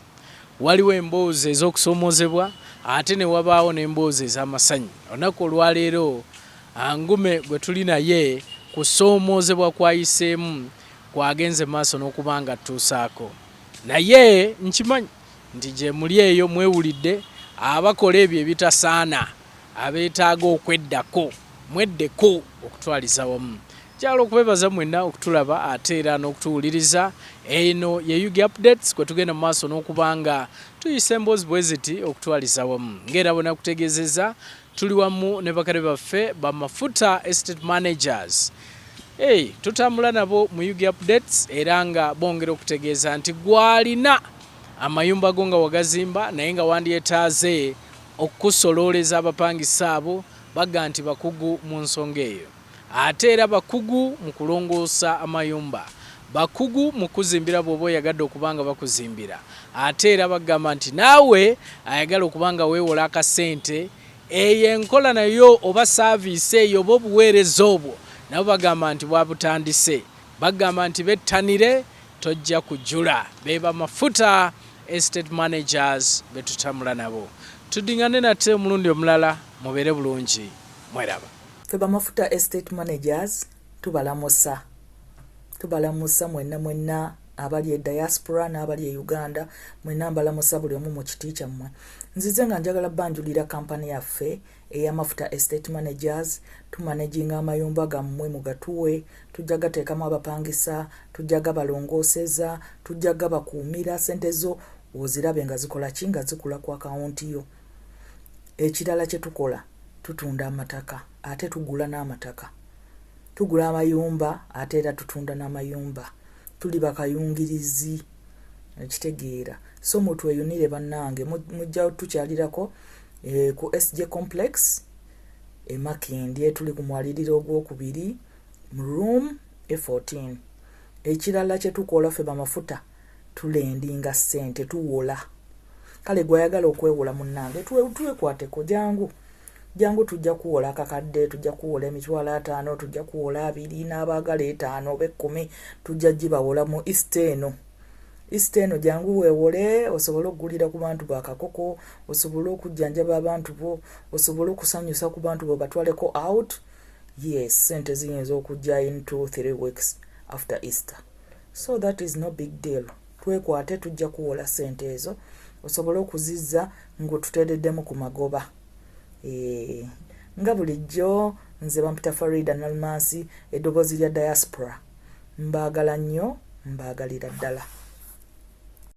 Waliwo emboozi ez'okusoomozebwa ate ne wabaawo n'emboozi ez'amasanyu. Olunaku olwaleero Angume gwe tuli naye kusoomoozebwa kwayiseemu kwagenze maaso n'okuba nga tuusaako. naye nkimanyi nti gye muli eyo mwewulidde abakola ebyo ebitasaana abeetaaga okweddako mweddeko okutwaliza wamu. Kyalo okubebaza mwenna okutulaba ate era n'okutuwuliriza. Eno ye Yugi Updates kwe tugenda mu maaso n'okubanga tuyisa emboozi bwe ziti okutwaliza wamu. Ng'era bona kutegeezeza tuli wamu ne bakadde baffe bamafuta estate managers. Tutambula nabo mu Yugi Updates era nga bongera okutegeeza nti gwalina amayumba go nga wagazimba naye nga wandyetaaze okukusolooleza abapangisa abo baga nti bakugu mu nsonga eyo. Ate era bakugu mu kulongoosa amayumba, bakugu mu kuzimbira bw'oba oyagadde okubanga bakuzimbira. Ate era bagamba nti naawe ayagala okubanga weewola akasente, eyo enkola nayo oba saaviisi eyo oba obuweereza obwo nabo bagamba nti bwabutandise. Bagamba nti bettanire tojja kujjula. Be bamafuta estate managers betutambula nabo. Tudingane nate omulundi omulala mubeere bulungi. Mweraba. Fe bamafuta estate managers tubalamusa mwenna abali e diaspora n'abali e Uganda, mwenna mbalamusa buli omu mu kiti kyammwe. Nzize nga njagala banjulira kampani yaffe ey'amafuta estate managers. Tumanaginga amayumba gammwe mugatuwe, tujja gateekamu abapangisa, tujja gabalongooseza, tujja gabakuumira, sente zo ozirabe nga zikola ki, nga zikula ku akawunti yo. Ekirala kye tukola tutunda amataka ate tugula n'amataka. Tugula amayumba ate era tutunda n'amayumba. Tuli bakayungirizi ekitegeera. So mutweyunire bannange mujja tukyalirako ku SJ complex Makindye tuli ku mwaliriro ogwokubiri mu room A14. Ekirala kye tukola ffe bamafuta tulendinga ssente tuwola. Kale gwayagala okwewola munnange twekwateko jangu tujja kuwola akakadde, tujja kuwola emitwalo 5, tujja kuwola 2 n'abaagala 5 oba 10 tujja gibawola mu East eno jangu weewole osobole okugulira ku bantu bakakoko, osobole okujjanjaba abantu bo, osobole okusanyusa ku bantu bo batwaleko out. Yes, sente ziyinza okujja in 2-3 weeks after Easter. So that is no big deal. Twekwate tujja kuwola sente ezo osobole okuzizza ng'otuteereddemu ku magoba. Nga bulijjo nze bampita Farida Nalmansi eddoboozi lya diaspora. Mbaagala nnyo, mbaagalira ddala.